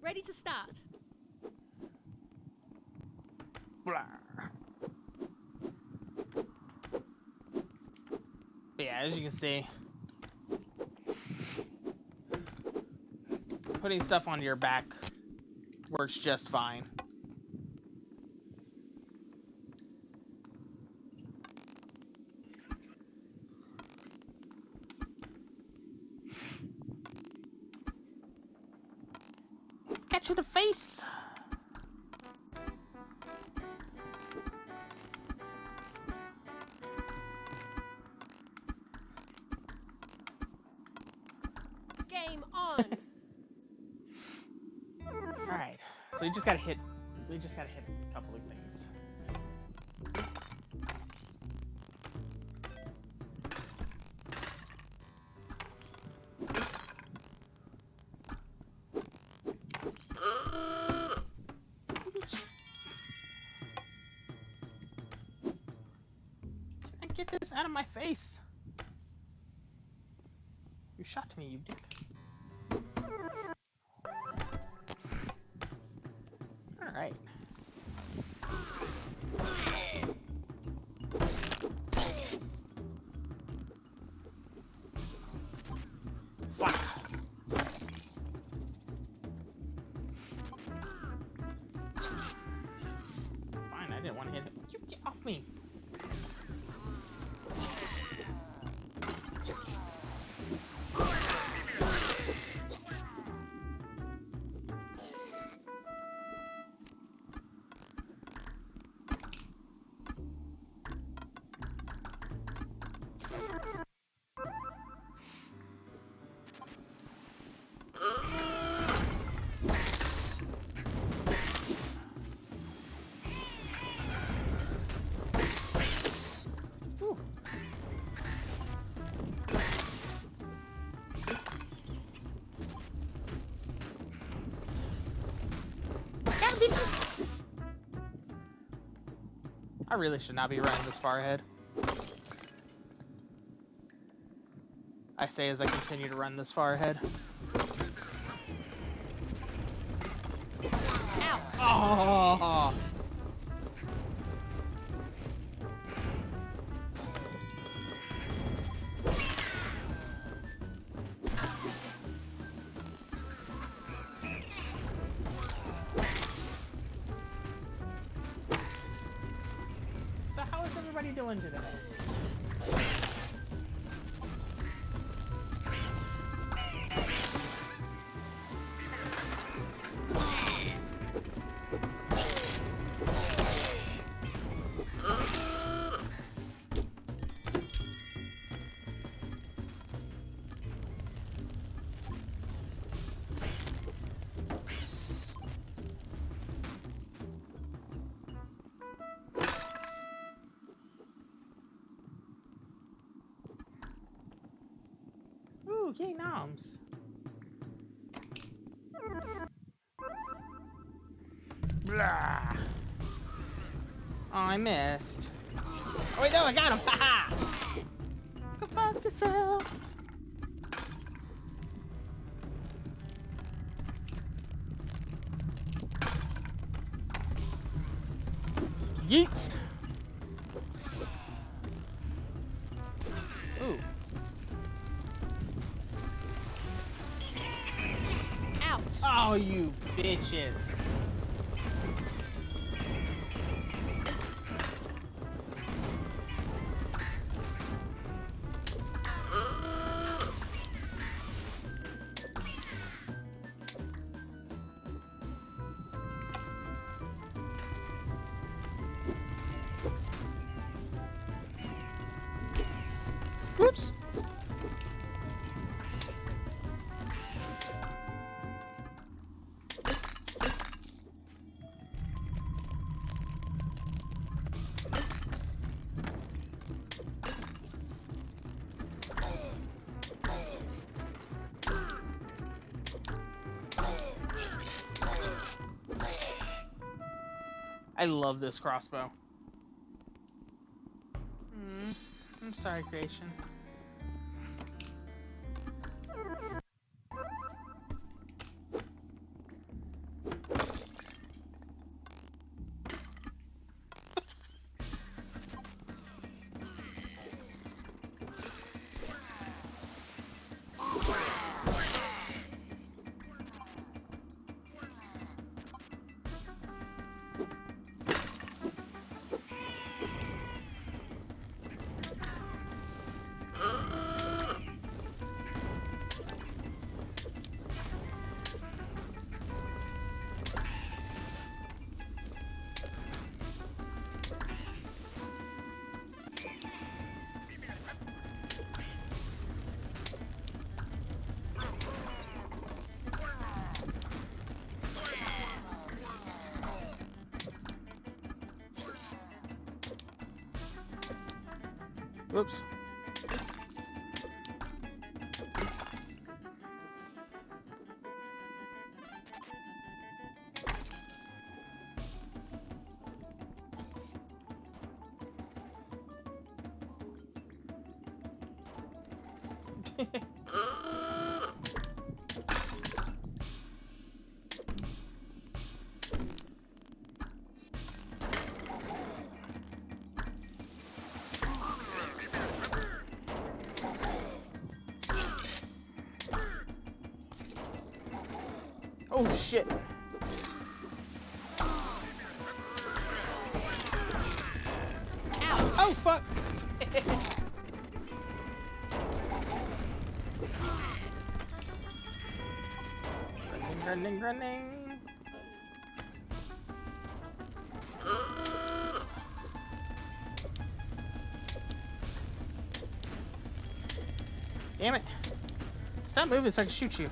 Ready to start. Blah. But yeah, as you can see, putting stuff onto your back works just fine. Catch you in the face! Game on. Alright, so we just gotta hit a couple of things. Can I get this out of my face? You shot me, you dick. Alright. Fuck. Fine, I didn't want to hit him. You get off me. I really should not be running this far ahead. I say as I continue to run this far ahead. Ow! Oh! everybody doing today? Ooh, yay noms. Blah. Oh, I missed. Oh wait, no, I got him! Haha! Go fuck yourself! Yeet! Ooh. Ouch. Oh, you bitches. Whoops! I love this crossbow. I'm sorry, creation. Whoops. Oh shit. Ouch. Oh fuck. running, running, running. Damn it. Stop moving so I can shoot you.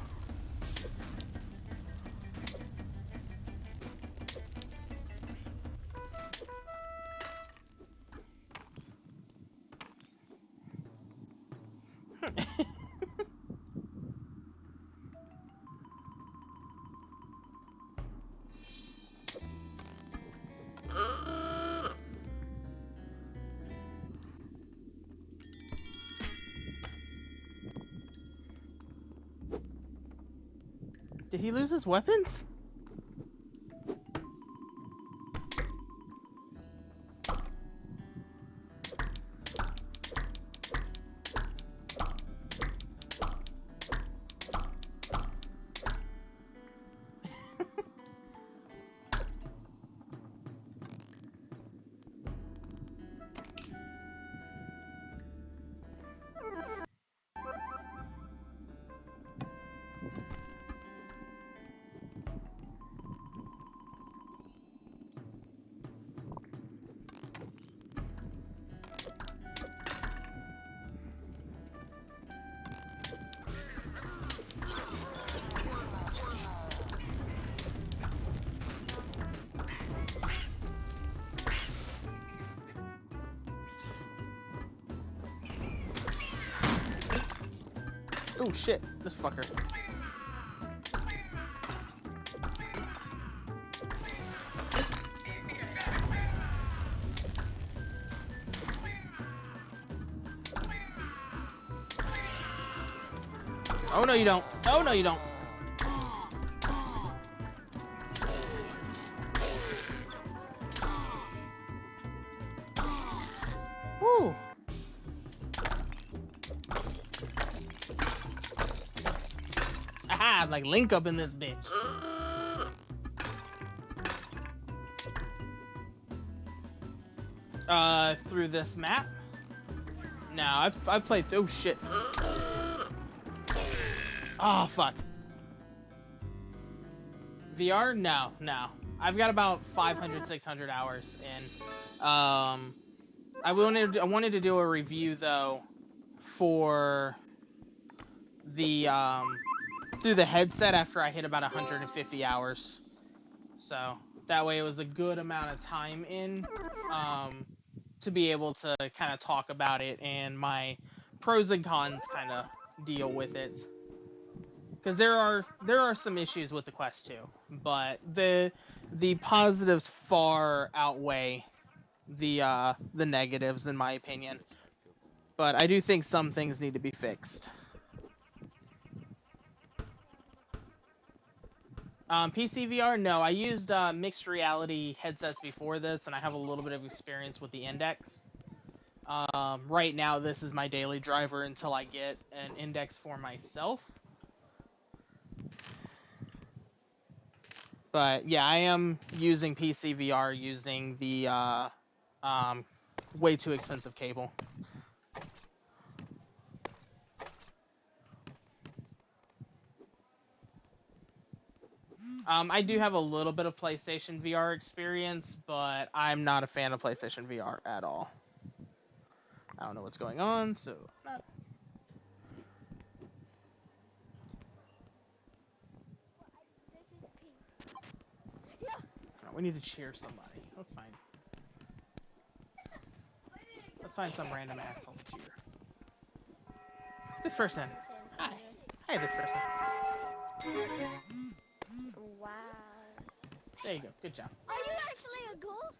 Did he lose his weapons? Oh shit, this fucker. Oh no you don't. Oh no you don't. Woo. Aha, I'm like Link up in this bitch. Through this map? No, I've played through. Oh shit. Oh fuck. VR? No. I've got about 500, 600 hours in. I wanted to do a review though for the through the headset after I hit about 150 hours. So that way it was a good amount of time in to be able to kind of talk about it and my pros and cons kind of deal with it. Because there are some issues with the Quest 2, but the positives far outweigh the negatives in my opinion. But I do think some things need to be fixed. PC VR, no. I used mixed reality headsets before this, and I have a little bit of experience with the Index. Right now, this is my daily driver until I get an Index for myself. But yeah, I am using PC VR using the way too expensive cable. I do have a little bit of PlayStation VR experience, but I'm not a fan of PlayStation VR at all. I don't know what's going on, so... Oh, we need to cheer somebody. That's fine. Let's find some random asshole to cheer. This person. Hi. Hi, this person. Wow. There you go. Good job. Are you actually a girl?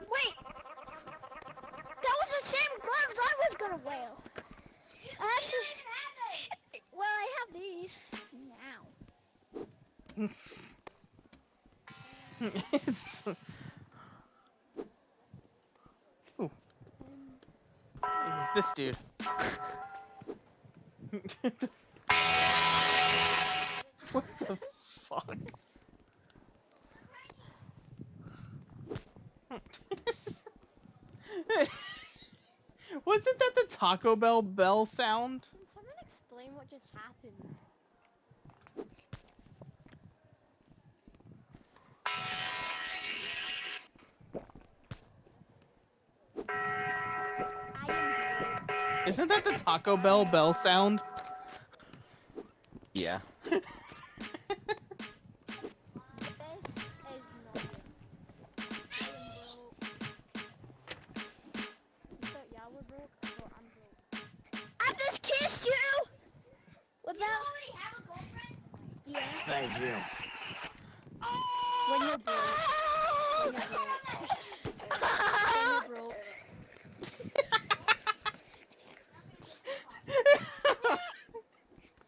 Wait! That was the same gloves I was gonna wear. Actually, well, I have these now. It's... Ooh. This dude. What the fuck? Wasn't that the Taco Bell sound? Can someone explain what just happened? Isn't that the Taco Bell sound? Yeah. I just kissed you! Without... You already have a girlfriend? Yeah. Thank you. When you're broke. When you're broke. When you're broke.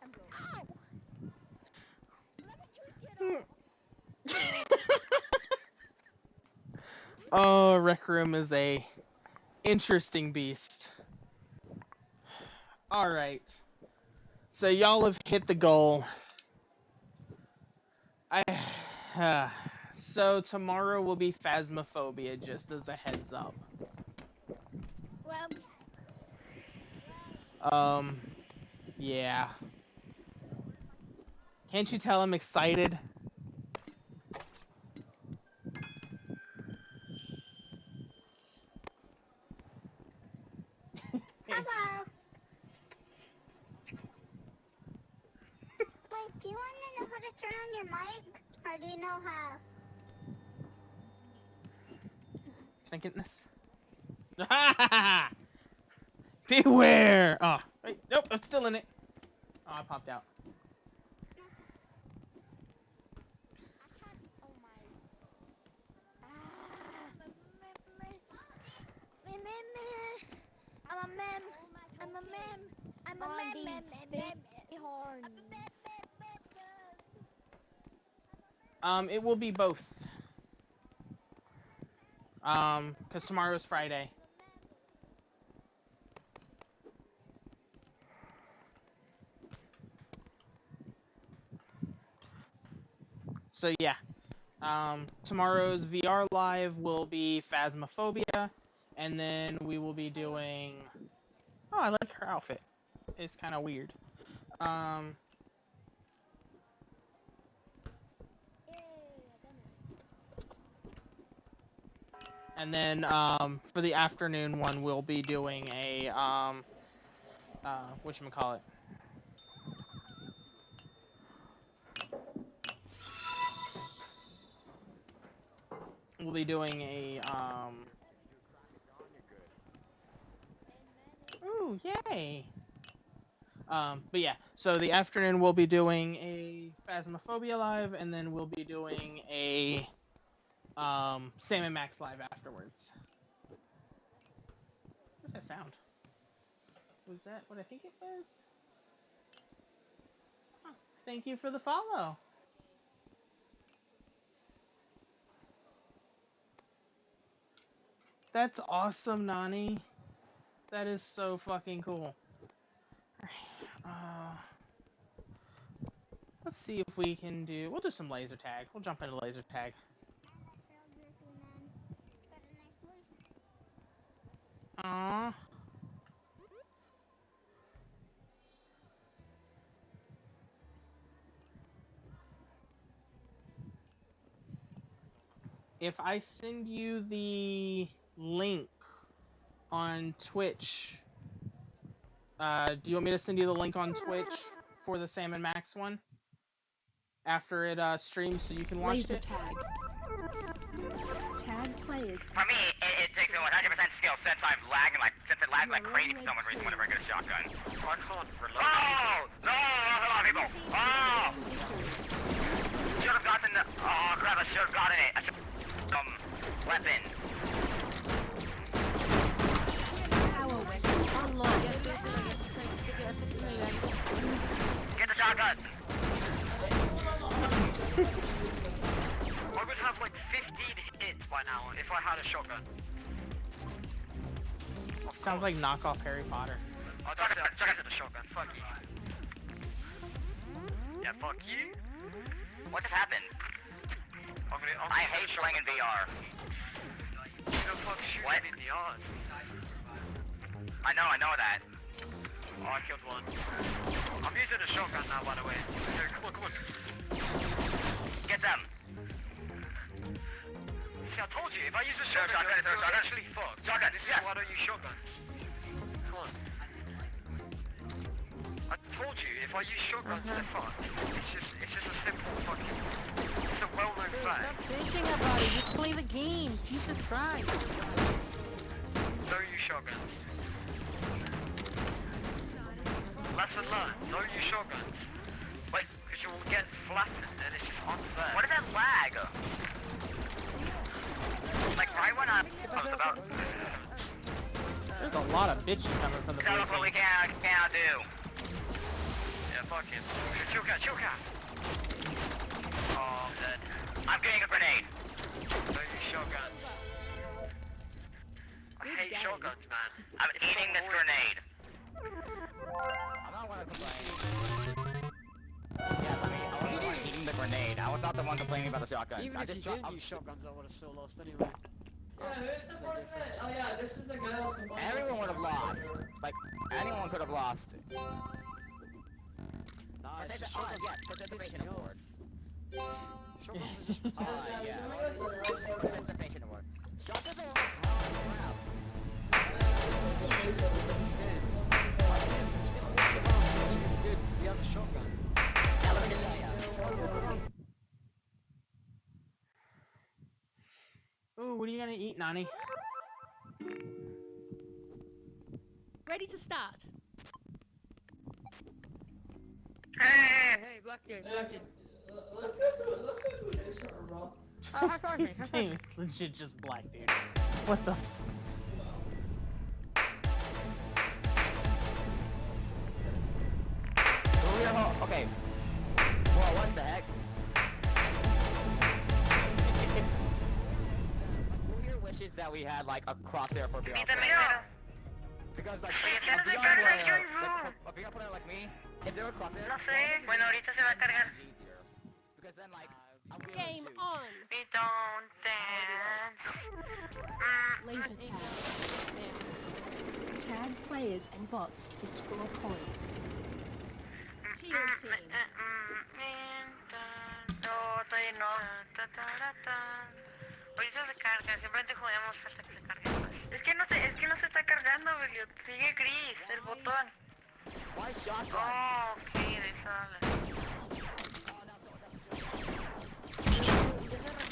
I'm broke. Ow! Let me get Oh, Rec Room is a interesting beast. Alright. So y'all have hit the goal. So tomorrow will be Phasmophobia, just as a heads up. Well, Yeah. Can't you tell I'm excited? hello. Wait, do you want to know how to turn on your mic? Or do you know how? Can I get in this? Beware! Oh, wait, nope, I'm still in it. Oh, I popped out. Oh my. I'm a mem. I'm a mem. I'm a mem. It will be both. Because tomorrow's Friday. So yeah. Tomorrow's VR live will be Phasmophobia, and then we will be doing. Oh, I like her outfit. It's kind of weird. And then for the afternoon one, we'll be doing a whatchamacallit? We'll be doing a Ooh, yay! But yeah, so the afternoon we'll be doing a Phasmophobia live, and then we'll be doing a Sam and Max live afterwards. What's that sound? Was that what I think it was? Huh. Thank you for the follow. That's awesome, Nani. That is so fucking cool. Let's see if we can do. We'll do some laser tag. We'll jump into laser tag. Aww. If I send you the link on Twitch, do you want me to send you the link on Twitch for the Sam and Max one? After it streams so you can watch Laser it? tag. Tag players. For me, it takes me 100% skill since it lagged like crazy for some reason whenever I get a shotgun. Oh! No! Hold on, people! Oh! Should have gotten the... Oh, crap, I should have gotten it. I should... weapon. Power weapon unlocked. Get the shotgun! I would have like 15 hits by now if I had a shotgun. Sounds like knockoff Harry Potter. Oh, that's it. I said a shotgun. Fuck you. Yeah, fuck you. What just happened? I hate playing in VR. You don't fuck shooting What? in the arse. I know that. Oh, I killed one. I'm using a shotgun now, by the way. Here, come on. Get them. See, I told you, if I use a shotgun, you're actually fucked. Shotgun, This is yeah. why I don't use shotguns. Come on. I told you, if I use shotguns, they're fucked. It's just a simple fucking... It's a well-known fact. Stop bitching about it. Just play the game. Jesus Christ. Don't use shotguns. Lesson learned. Don't use shotguns. Wait, Because you will get flattened and it's just unfair. what is that lag? Like, right when I was about... There's a lot of bitches coming from the Tell blue us what we team. cannot do. Yeah, fuck him. Chill cat. Oh, I'm dead. I'm getting a grenade. Don't use shotguns. I hate shotguns, man. I'm eating this grenade. I'm not one complaining. Yeah, I wasn't the one eating the grenade. I was not the one complaining about the shotgun. Even I if you just didn't use shotguns, I would have still lost anyway. Yeah, who's the person that... Oh yeah, this is the guy that was complaining. everyone would have lost. Like, anyone could have lost. Nah, it's just Oh, shotguns. yes, participation award. Shotguns are just for Yeah, participation award. Shotguns are It's good because you have a shotgun. Yeah, let me get that, yeah. Ooh, what are you gonna eat, Nani? Ready to start. Hey, black kid, black kid. Let's go to a Jason or Rob. His name is legit just Black, dude. What the f- Okay. Well, what the heck? Who here wishes that we had like a crosshair for VR player? Because like, a VR player like me, if they were crosshair, No sé. Bueno, ahorita se va a cargar. easier. Because then like, I'll be able to Game shoot. on. We don't dance. Laser tag. Tag players and bots to score points. Teal team. No, todavía no. Ahorita se carga, simplemente jugamos hasta que se cargue. Es que no se está cargando, Billy. Sigue gris el botón. Why shotgun? Oh, ok, de eso habla.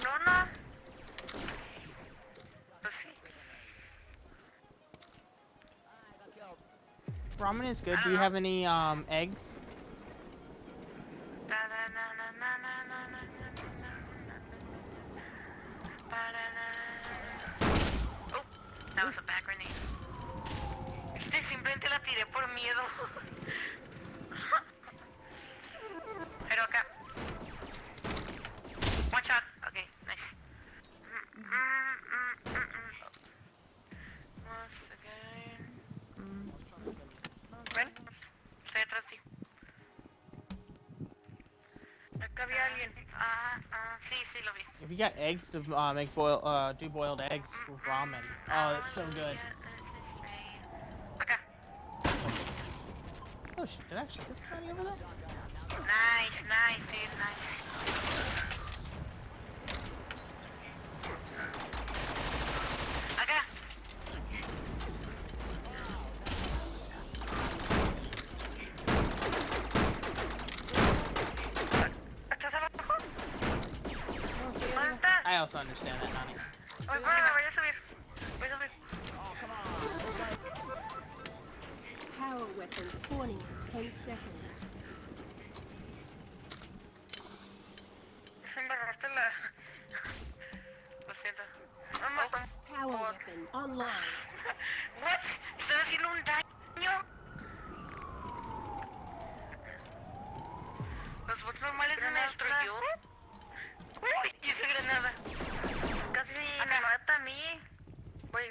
No. Pues sí. Ramen is good. Do you have any eggs? Oh, that was a bad grenade. Simplemente la tiré por miedo. Pero acá. One shot. Okay, nice. Once again. Ven, estoy atrás de ti. Acá había alguien. Sí, lo vi. If you got eggs to make do boiled eggs with ramen. Oh, that's so good. Acá. Oh shit! Did I shoot this guy over there? Nice, dude, nice. Acá. ¿Estás abajo? ¿Dónde estás? I also understand that, Nani. Voy a subir. Power weapon spawning in 10 seconds. Embarraste la... Lo siento. Power weapon online. What? ¿Están haciendo un daño? Los bots normales me destruyó. Uy, y esa granada. Casi me mata a mí. Voy.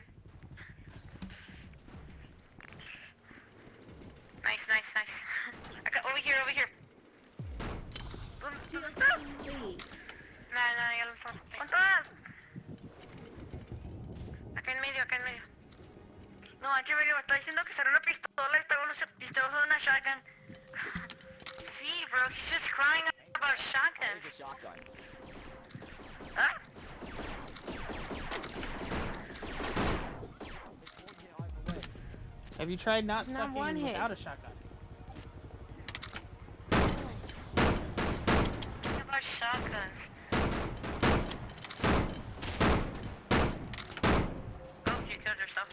Nice. Acá, over here. Teal team leads. No, ya lo estás. ¿Cuántas? Acá en medio. No, aquí me está diciendo que será una pistola y está usando una shotgun. Sí, bro, he's just crying about shotguns. It's a shotgun. ¿Ah? Have you tried not Not one sucking hit. without a shotgun? About shotguns. Oh, you killed yourself.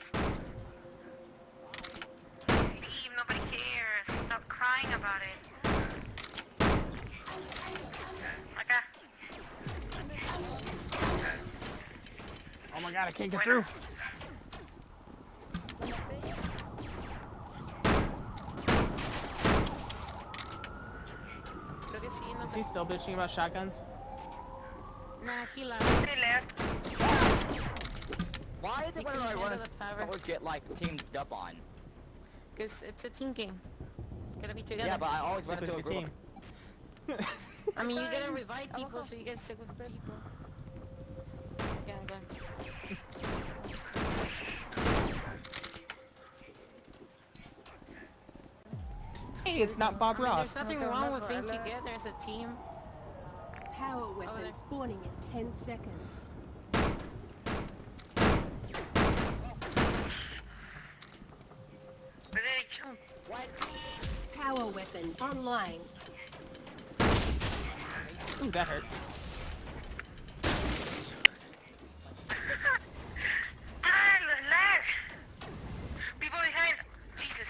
Leave, nobody cares. Stop crying about it. Acá. Oh my god, I can't get through. Is he still bitching about shotguns? Nah, he left. He left. Why is it when couldn't I handle run the power. always get like teamed up on? Because it's a team game. Gotta be together. Yeah, but I always run Stick into a with your group. team. I mean, you gotta revive people, so you gotta stick with people. Yeah, go. Hey, it's not Bob I mean, Ross. there's nothing wrong with being together as a team. Power weapon there. spawning in 10 seconds. What? Power weapon online. Ooh, that hurt. Lag! People behind. Jesus.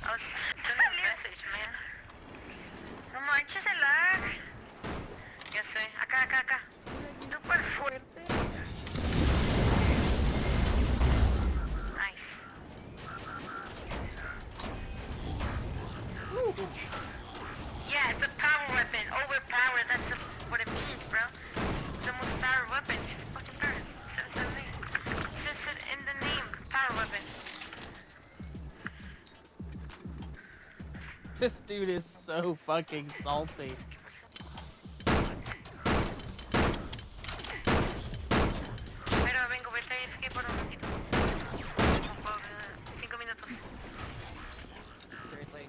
I was sending a message, man. No manches el lag. Ya sé. Acá. Super fuerte. Nice. Yeah, it's a power weapon. Overpowered. That's what it means, bro. It's the most power weapon. It's fucking power. It says it in the name. Power weapon. This dude is so fucking salty. Pero vengo, vete a escape por un ratito. Por 5 minutos. Seriously.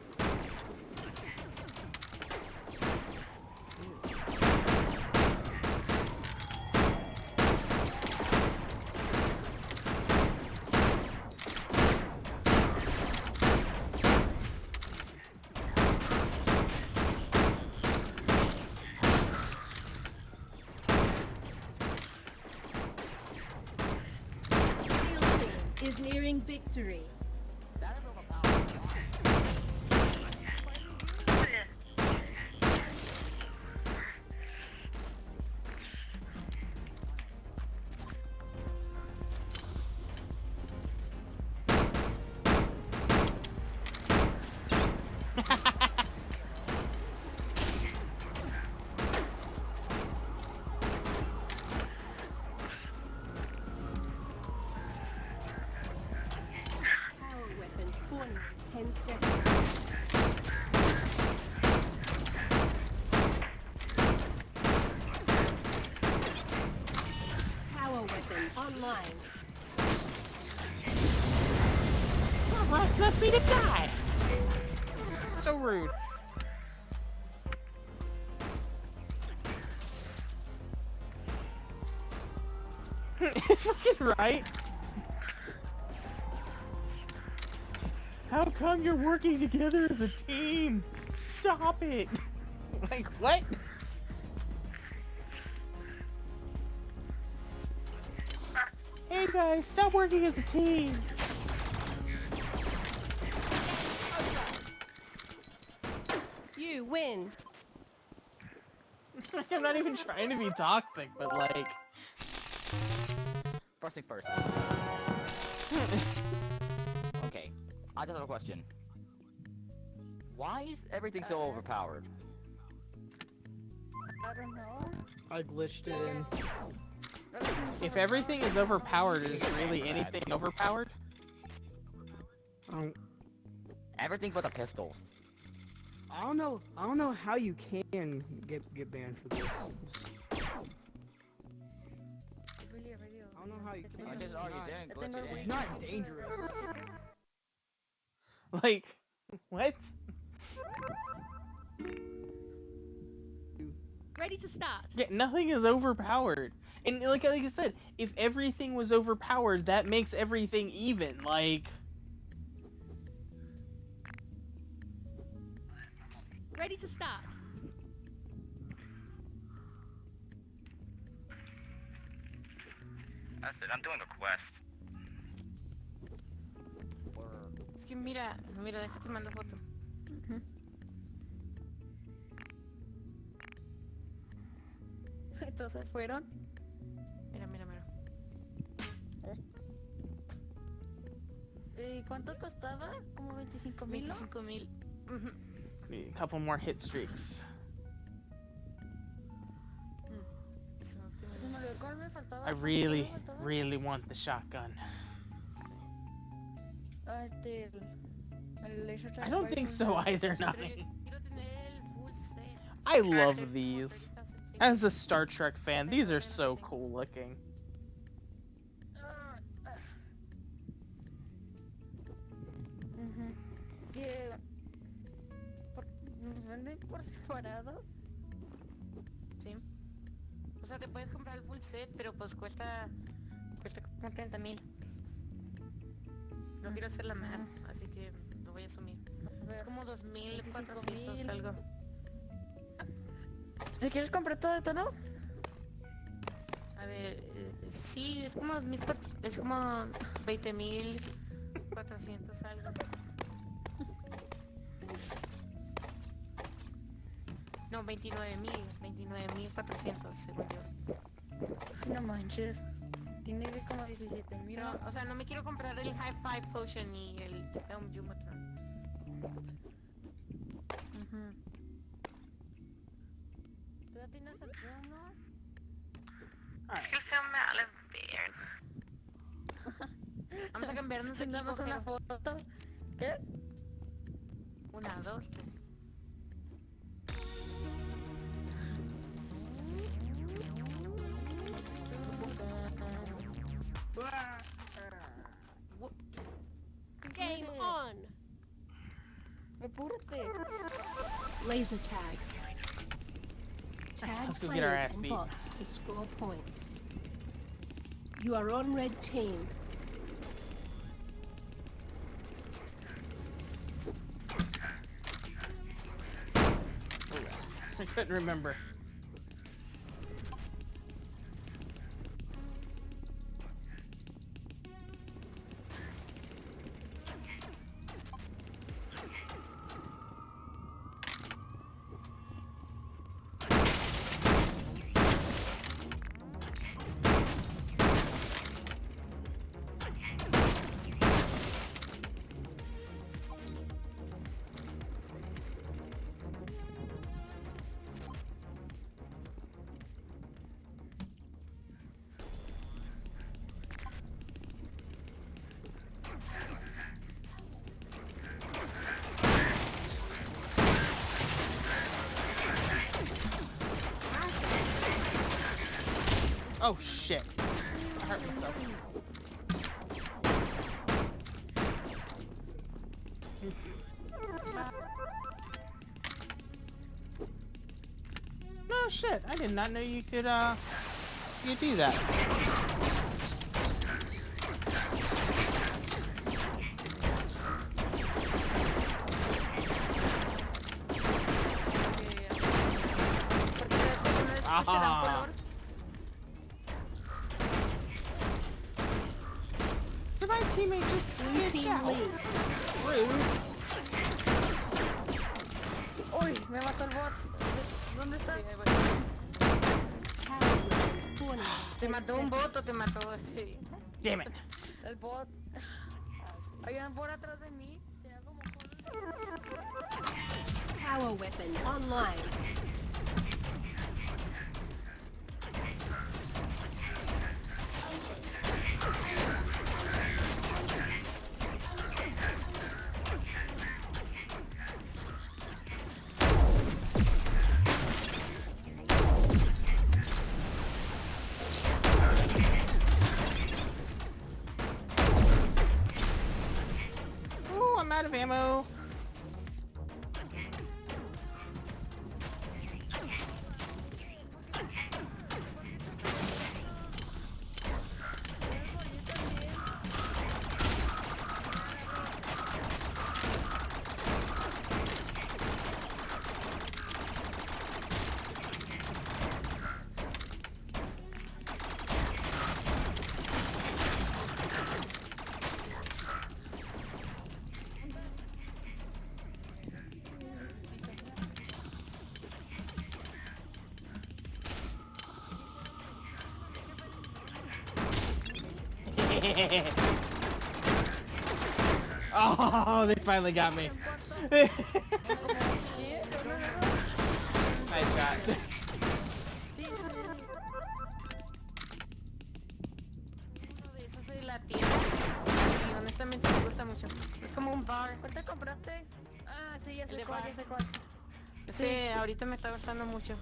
Steel Team is nearing victory. That is overpowered. Power weapon spawning in 10 seconds. Power weapon online. Oh, last left me to die. So rude. Fucking right. How come you're working together as a team? Stop it. Like, what? Hey guys, stop working as a team. You win. I'm not even trying to be toxic, but like... First things first. Okay, I just have a question. Why is everything so overpowered? I don't know. I glitched it in. If everything is overpowered, is really anything overpowered? Everything but the pistols. I don't know how you can get banned for this. I don't know how you can. I just argued then, glitch it It's in. not dangerous. Like, what? Ready to start. Yeah, nothing is overpowered. And like I said, if everything was overpowered, that makes everything even. Like... Ready to start. That's it, I'm doing a quest. Es que mira, déjate mando foto. Entonces fueron. Mira. ¿Y cuánto costaba? ¿Como 25,000? 25,000. Need a couple more hit streaks. I really, really want the shotgun. I don't think so either, Nine. I love these. As a Star Trek fan, these are so cool looking. ¿Nos venden por separado? Sí. O sea, te puedes comprar el full set, pero pues cuesta como 30,000. No quiero hacer la mal, así que lo voy a asumir. Es como 2,400 algo. ¿Te quieres comprar todo esto, no? A ver, sí, es como es como 20.400 algo. No, 29.400 según yo. No manches. Tiene que como 17.000. Pero, o sea, no me quiero comprar el High Five Potion ni el Jumatron. ¿Tú ya tienes el film, no? Es que el film me vale bien. Vamos a cambiarnos de equipo. Damos una foto. ¿Qué? 1, 2, 3. Game on. Apúrate. Laser tag. Tag Let's go get our players ass and beat. bots to score points. You are on red team. I couldn't remember. Oh shit. I hurt myself. No shit. I did not know you could do that. Ah. Did my teammate just glitch out? Rude. Uy, me mató el bot. ¿Dónde está? ¿Te mató un bot o te mató? Damn it. El bot. Hay un bot atrás de mí. Tenía como Power weapon online. Ooh, I'm out of ammo. Oh, they finally got me. Nice shot. Eso soy la tienda. Y honestamente me gusta mucho. Es como un bar. ¿Cuál te compraste? Ah, sí, ya El sé de cuál, bar. ya sé cuál. Sí, ahorita me está gustando mucho.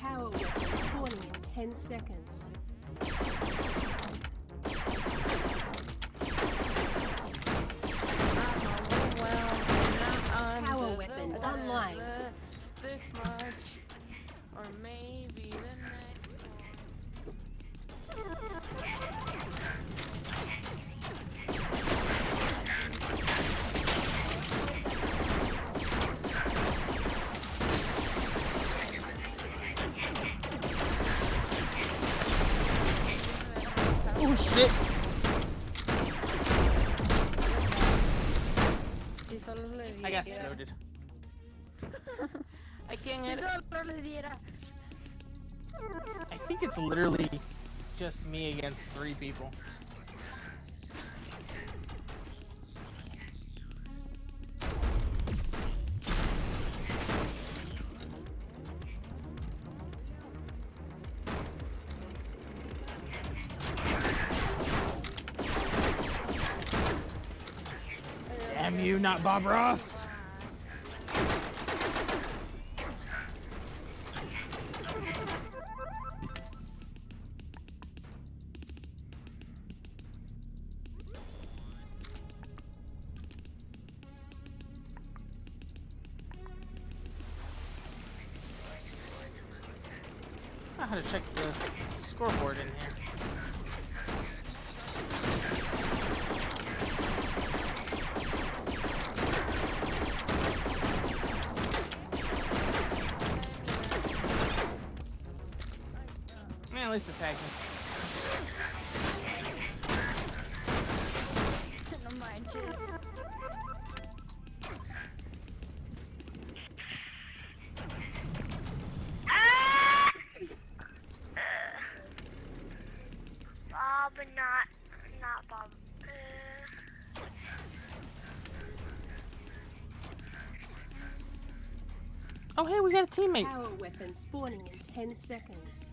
Power weapon spawning in 10 seconds. Yes, noted. ¿A quién es? Solo le diera. I think it's literally just me against 3 people. Damn you, not Bob Ross! I had to check the scoreboard in here. Man, at least attack me. No manches. Bob, not Bob. Oh, hey, we got a teammate. Power weapon spawning in 10 seconds.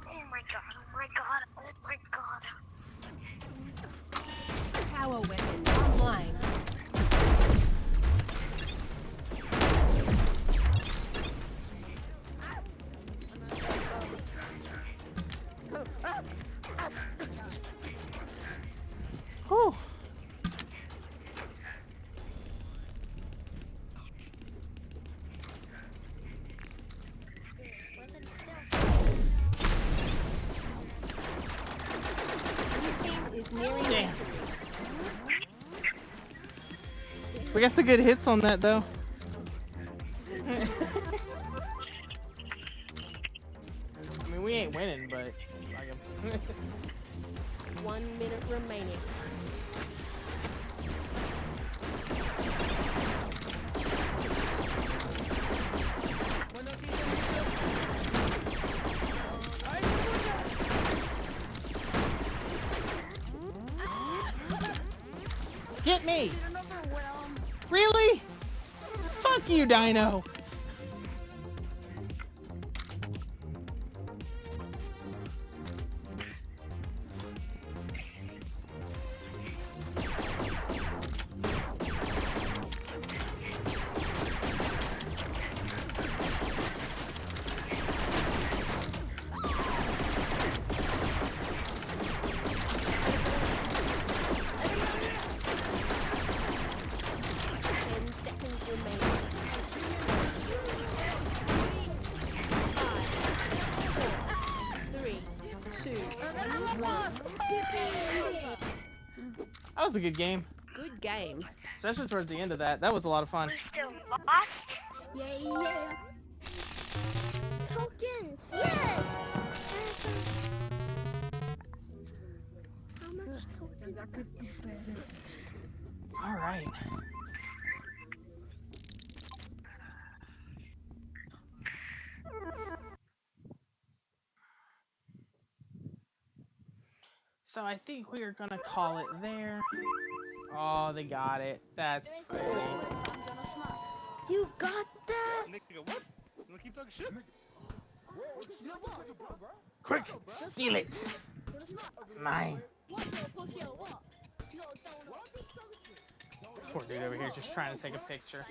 Oh my god, oh my god, oh my god. Power weapon online. Whew. Your team is nearing Damn. victory. We got some good hits on that, though. I mean, we ain't winning, but... like 1 minute remaining. Get me! Really? Fuck you, Dino! That was a good game. Good game. Especially towards the end of that. That was a lot of fun. We're still lost? Yeah. Tokens, yes! How much tokens? Alright. So I think we are gonna call it there. Oh, they got it. That's pretty. You got that? Nigga, what? You wanna keep talking shit? Quick, steal it. It's mine. Poor dude over here just trying to take a picture.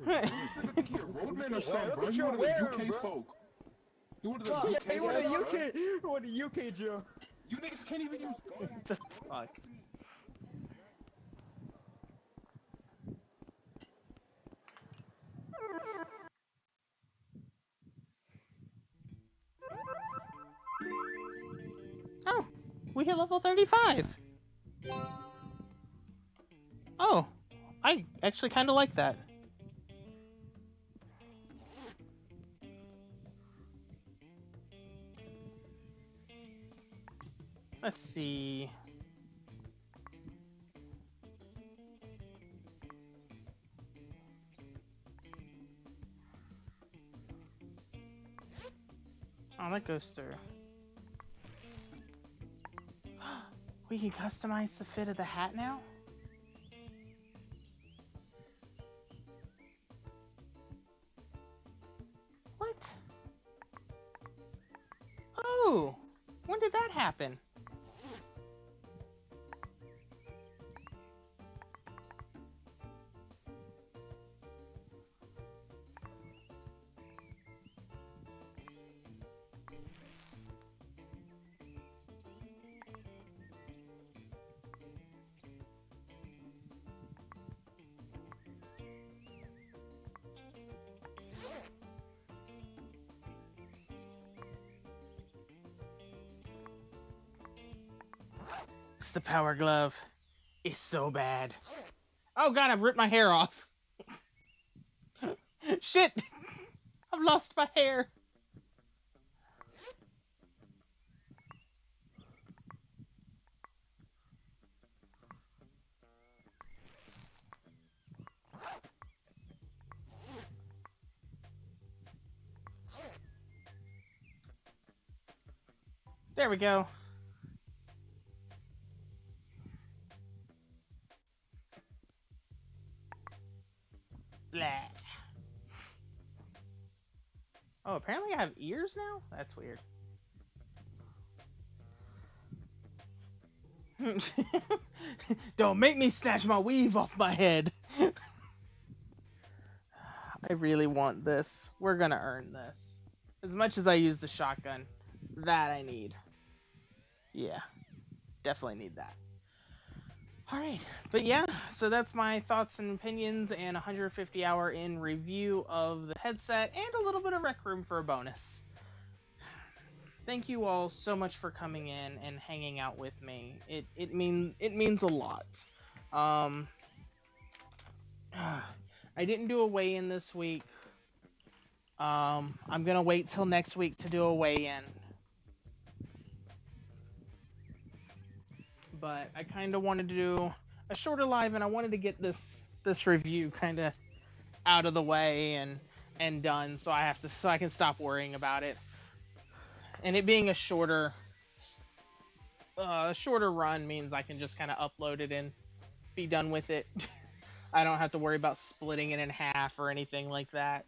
Roadman or something, bro. You one of the UK folk. You one of the UK. You want a UK Joe? You niggas can't even use. What the fuck? Oh, we hit level 35. Oh, I actually kind of like that. Let's see. Oh, that goes through. We can customize the fit of the hat now? What? Oh! When did that happen? It's the power glove. It's so bad. Oh god, I've ripped my hair off. Shit! I've lost my hair. There we go. Blah. Oh, apparently I have ears now? That's weird. Don't make me snatch my weave off my head. I really want this. We're gonna earn this. As much as I use the shotgun, that I need. Yeah, definitely need that. Alright, but yeah, so that's my thoughts and opinions and 150 hour in review of the headset and a little bit of Rec Room for a bonus. Thank you all so much for coming in and hanging out with me. It means a lot. I didn't do a weigh-in this week. I'm gonna wait till next week to do a weigh-in. But I kind of wanted to do a shorter live, and I wanted to get this review kind of out of the way and done, so I can stop worrying about it. And it being a shorter run means I can just kind of upload it and be done with it. I don't have to worry about splitting it in half or anything like that.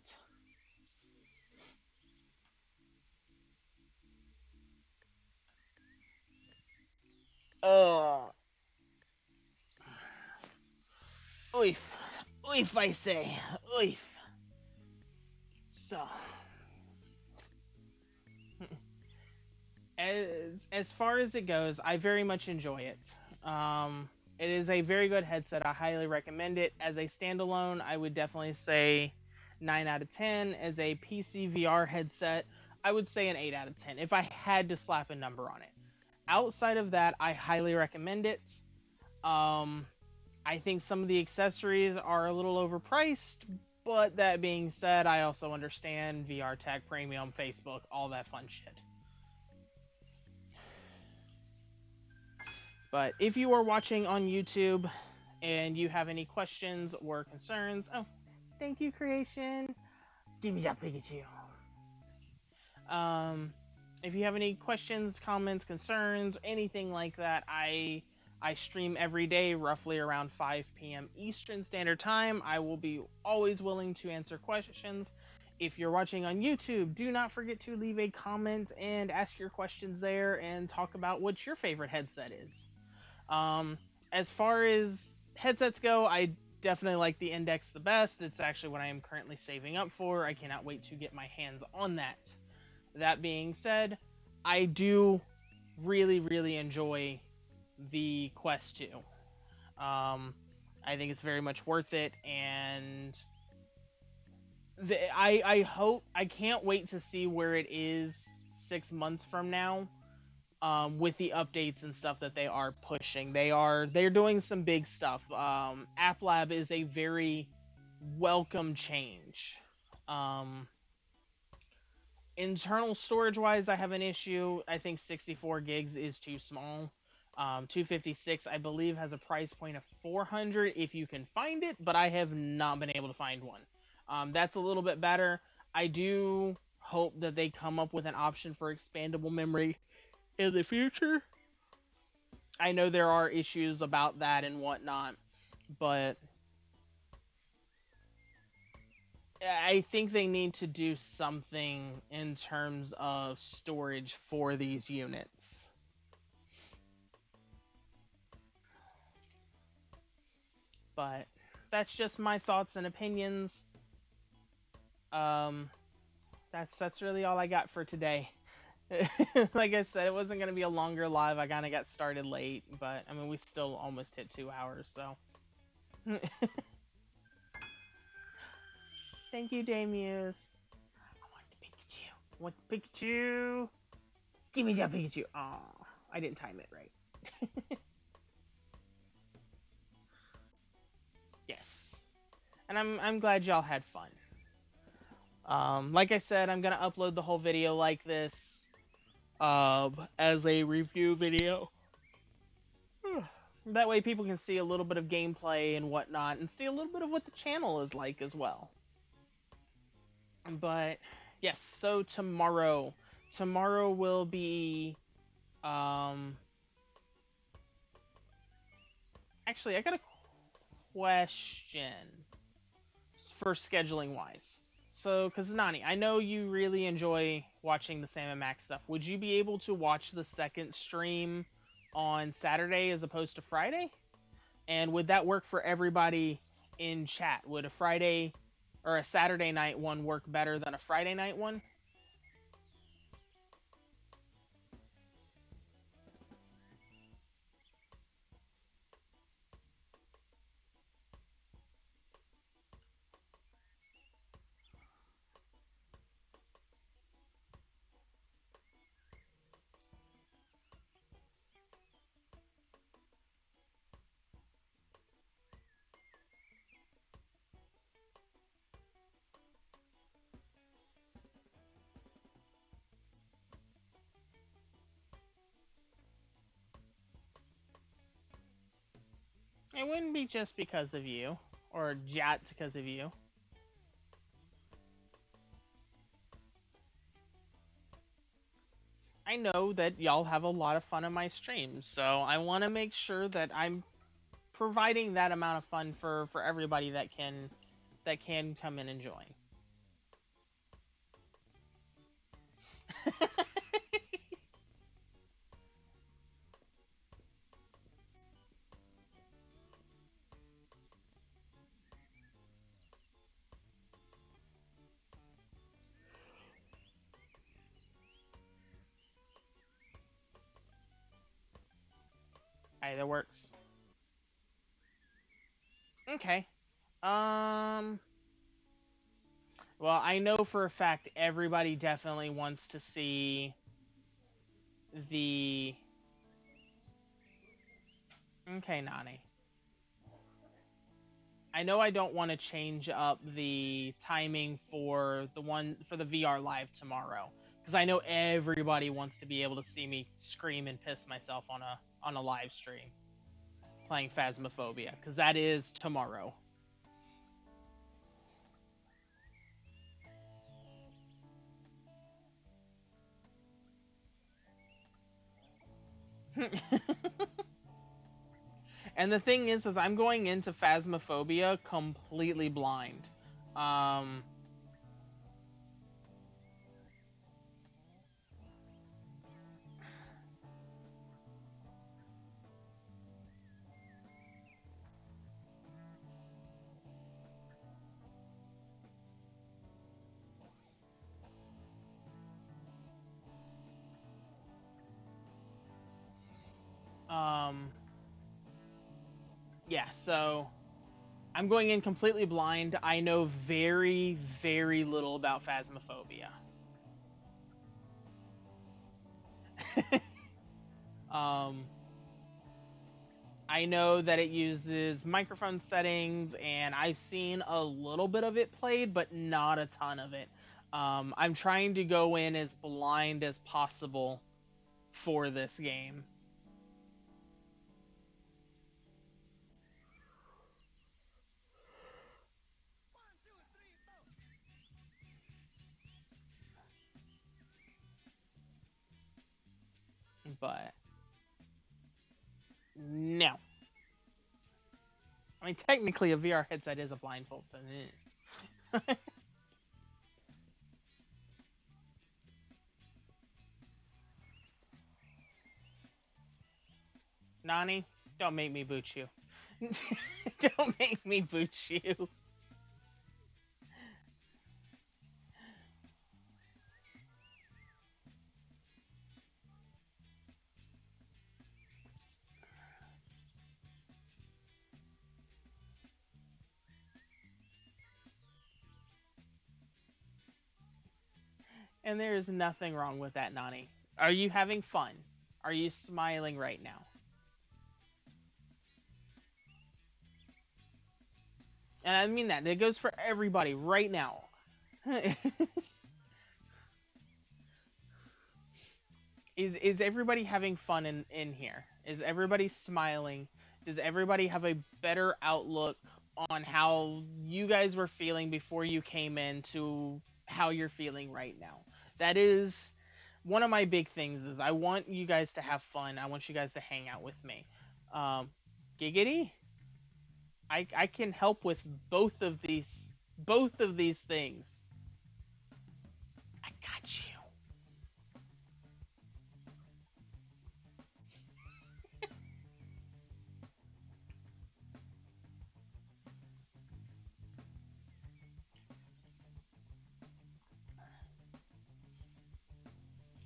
Oof. Oof, I say. Oof. So. As far as it goes, I very much enjoy it. It is a very good headset. I highly recommend it. As a standalone, I would definitely say 9 out of 10. As a PC VR headset, I would say an 8 out of 10 if I had to slap a number on it. Outside of that, I highly recommend it. I think some of the accessories are a little overpriced, but that being said, I also understand VR Tag Premium, Facebook, all that fun shit. But if you are watching on YouTube and you have any questions or concerns, oh, thank you, Creation. Give me that Pikachu. If you have any questions, comments, concerns, anything like that, I stream every day, roughly around 5 p.m. Eastern Standard Time. I will be always willing to answer questions. If you're watching on YouTube, do not forget to leave a comment and ask your questions there and talk about what your favorite headset is. As far as headsets go, I definitely like the Index the best. It's actually what I am currently saving up for. I cannot wait to get my hands on that. That being said, I do really, really enjoy the Quest 2. I think it's very much worth it, and I can't wait to see where it is 6 months from now. With the updates and stuff that they are pushing. They're doing some big stuff. App Lab is a very welcome change. Internal storage wise, I have an issue. I think 64 gigs is too small. 256, I believe, has a price point of 400 if you can find it, but I have not been able to find one. That's a little bit better. I do hope that they come up with an option for expandable memory in the future. I know there are issues about that and whatnot, but I think they need to do something in terms of storage for these units. But that's just my thoughts and opinions. That's really all I got for today. Like I said, it wasn't going to be a longer live. I kind of got started late, but I mean, we still almost hit 2 hours, so. Thank you, Daymuse. I want the Pikachu. I want the Pikachu. Give me that Pikachu. Aw, I didn't time it right. Yes. And I'm glad y'all had fun. Like I said, I'm gonna upload the whole video like this as a review video. That way people can see a little bit of gameplay and whatnot, and see a little bit of what the channel is like as well. But yes, so tomorrow will be actually, I got a question for scheduling wise. So, because Nani, I know you really enjoy watching the Sam and Max stuff. Would you be able to watch the second stream on Saturday as opposed to Friday? And would that work for everybody in chat? Would a Friday or a Saturday night one work better than a Friday night one? It wouldn't be just because of you, or just because of you. I know that y'all have a lot of fun in my streams, so I want to make sure that I'm providing that amount of fun for everybody that can come in and join. Either works. Okay. Well, I know for a fact everybody definitely wants to see the... Okay, Nani. I know I don't want to change up the timing for the VR live tomorrow, because I know everybody wants to be able to see me scream and piss myself on a live stream playing Phasmophobia, because that is tomorrow. And the thing is I'm going into Phasmophobia completely blind. Yeah, so I'm going in completely blind. I know very, very little about Phasmophobia. I know that it uses microphone settings, and I've seen a little bit of it played, but not a ton of it. I'm trying to go in as blind as possible for this game. But no. I mean, technically, a VR headset is a blindfold, so. Nani, don't make me boot you. Don't make me boot you. And there is nothing wrong with that, Nani. Are you having fun? Are you smiling right now? And I mean that. It goes for everybody right now. Is everybody having fun in here? Is everybody smiling? Does everybody have a better outlook on how you guys were feeling before you came in to how you're feeling right now? That is one of my big things. Is I want you guys to have fun. I want you guys to hang out with me. Giggity? I can help with both of these things. I got you.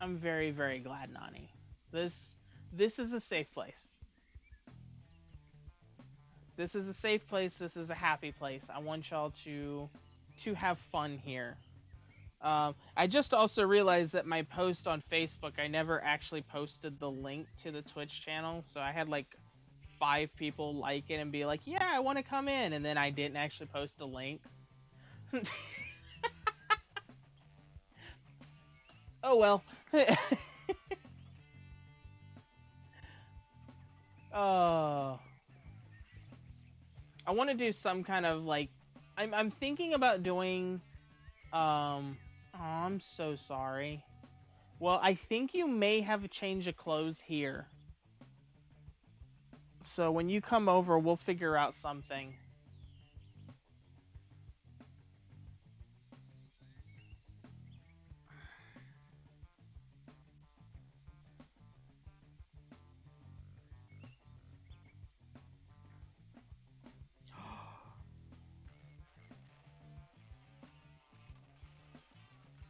I'm very, very glad, Nani. This is a safe place. This is a safe place. This is a happy place. I want y'all to have fun here. I just also realized that my post on Facebook, I never actually posted the link to the Twitch channel, so I had like 5 people like it and be like, yeah, I want to come in, and then I didn't actually post a link. Oh well. Oh. I want to do some kind of like I'm thinking about doing oh, I'm so sorry. Well, I think you may have a change of clothes here. So when you come over, we'll figure out something.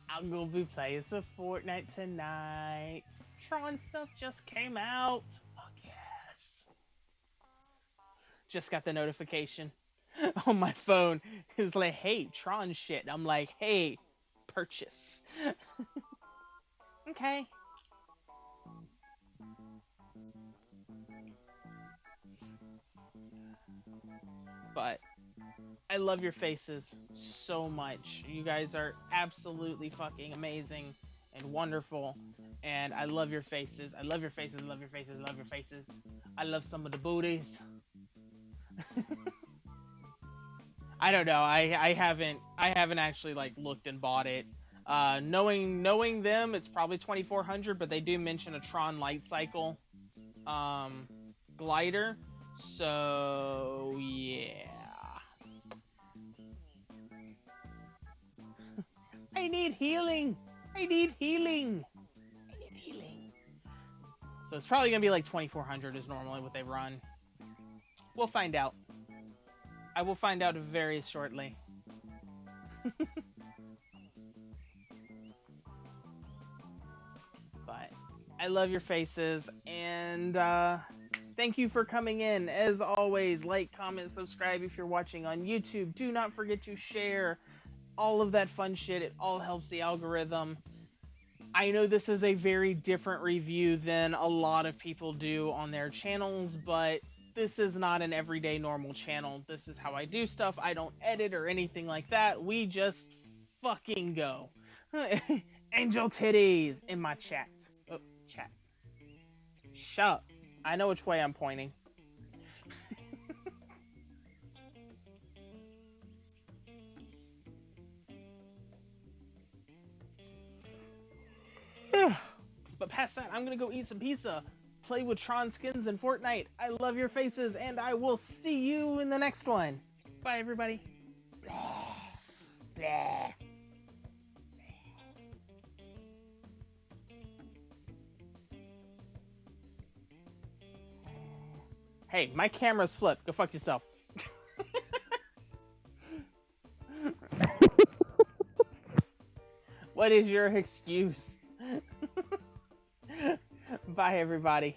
I'm gonna be playing some Fortnite tonight. Tron stuff just came out. Fuck yes. Just got the notification on my phone. It was like, hey, Tron shit. I'm like, hey, purchase. Okay. But I love your faces so much. You guys are absolutely fucking amazing and wonderful. And I love your faces. I love your faces. I love your faces. I love your faces. I love some of the booties. I don't know. I haven't actually like looked and bought it. Knowing them, it's probably 2,400, but they do mention a Tron Light Cycle glider. So yeah. I need healing. I need healing. I need healing. So it's probably gonna be like 2,400 is normally what they run. We'll find out. I will find out very shortly. But I love your faces, and thank you for coming in. As always, like, comment, subscribe if you're watching on YouTube. Do not forget to share all of that fun shit. It all helps the algorithm. I know this is a very different review than a lot of people do on their channels, but this is not an everyday normal channel. This is how I do stuff. I don't edit or anything like that. We just fucking go. Angel titties in my chat. Oh, chat. Shut up. I know which way I'm pointing. But past that, I'm gonna go eat some pizza, play with Tron skins in Fortnite. I love your faces, and I will see you in the next one. Bye, everybody. Hey, my camera's flipped. Go fuck yourself. What is your excuse? Bye, everybody.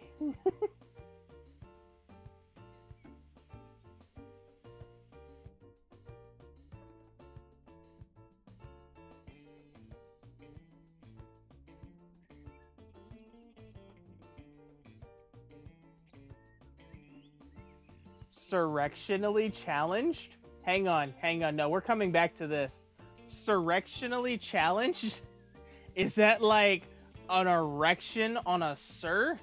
Surrectionally challenged? Hang on. No, we're coming back to this. Surrectionally challenged? Is that like an erection on a sir?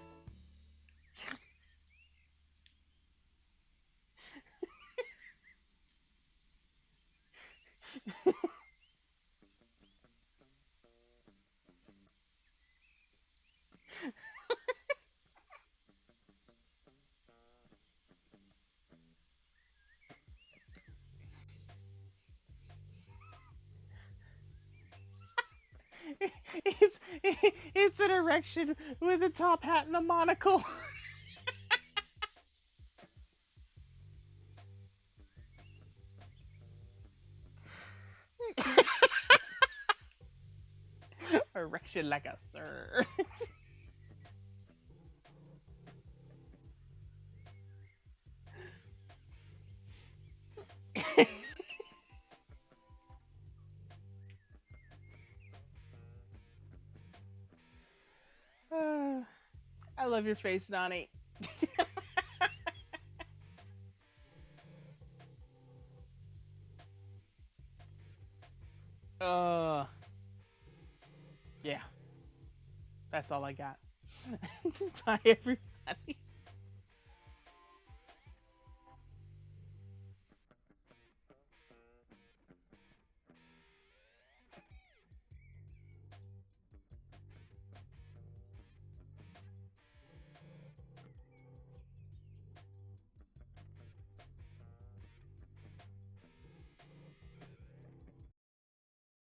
It's an erection with a top hat and a monocle. Erection like a sir. I love your face, Nani. Yeah. That's all I got. Bye, everybody.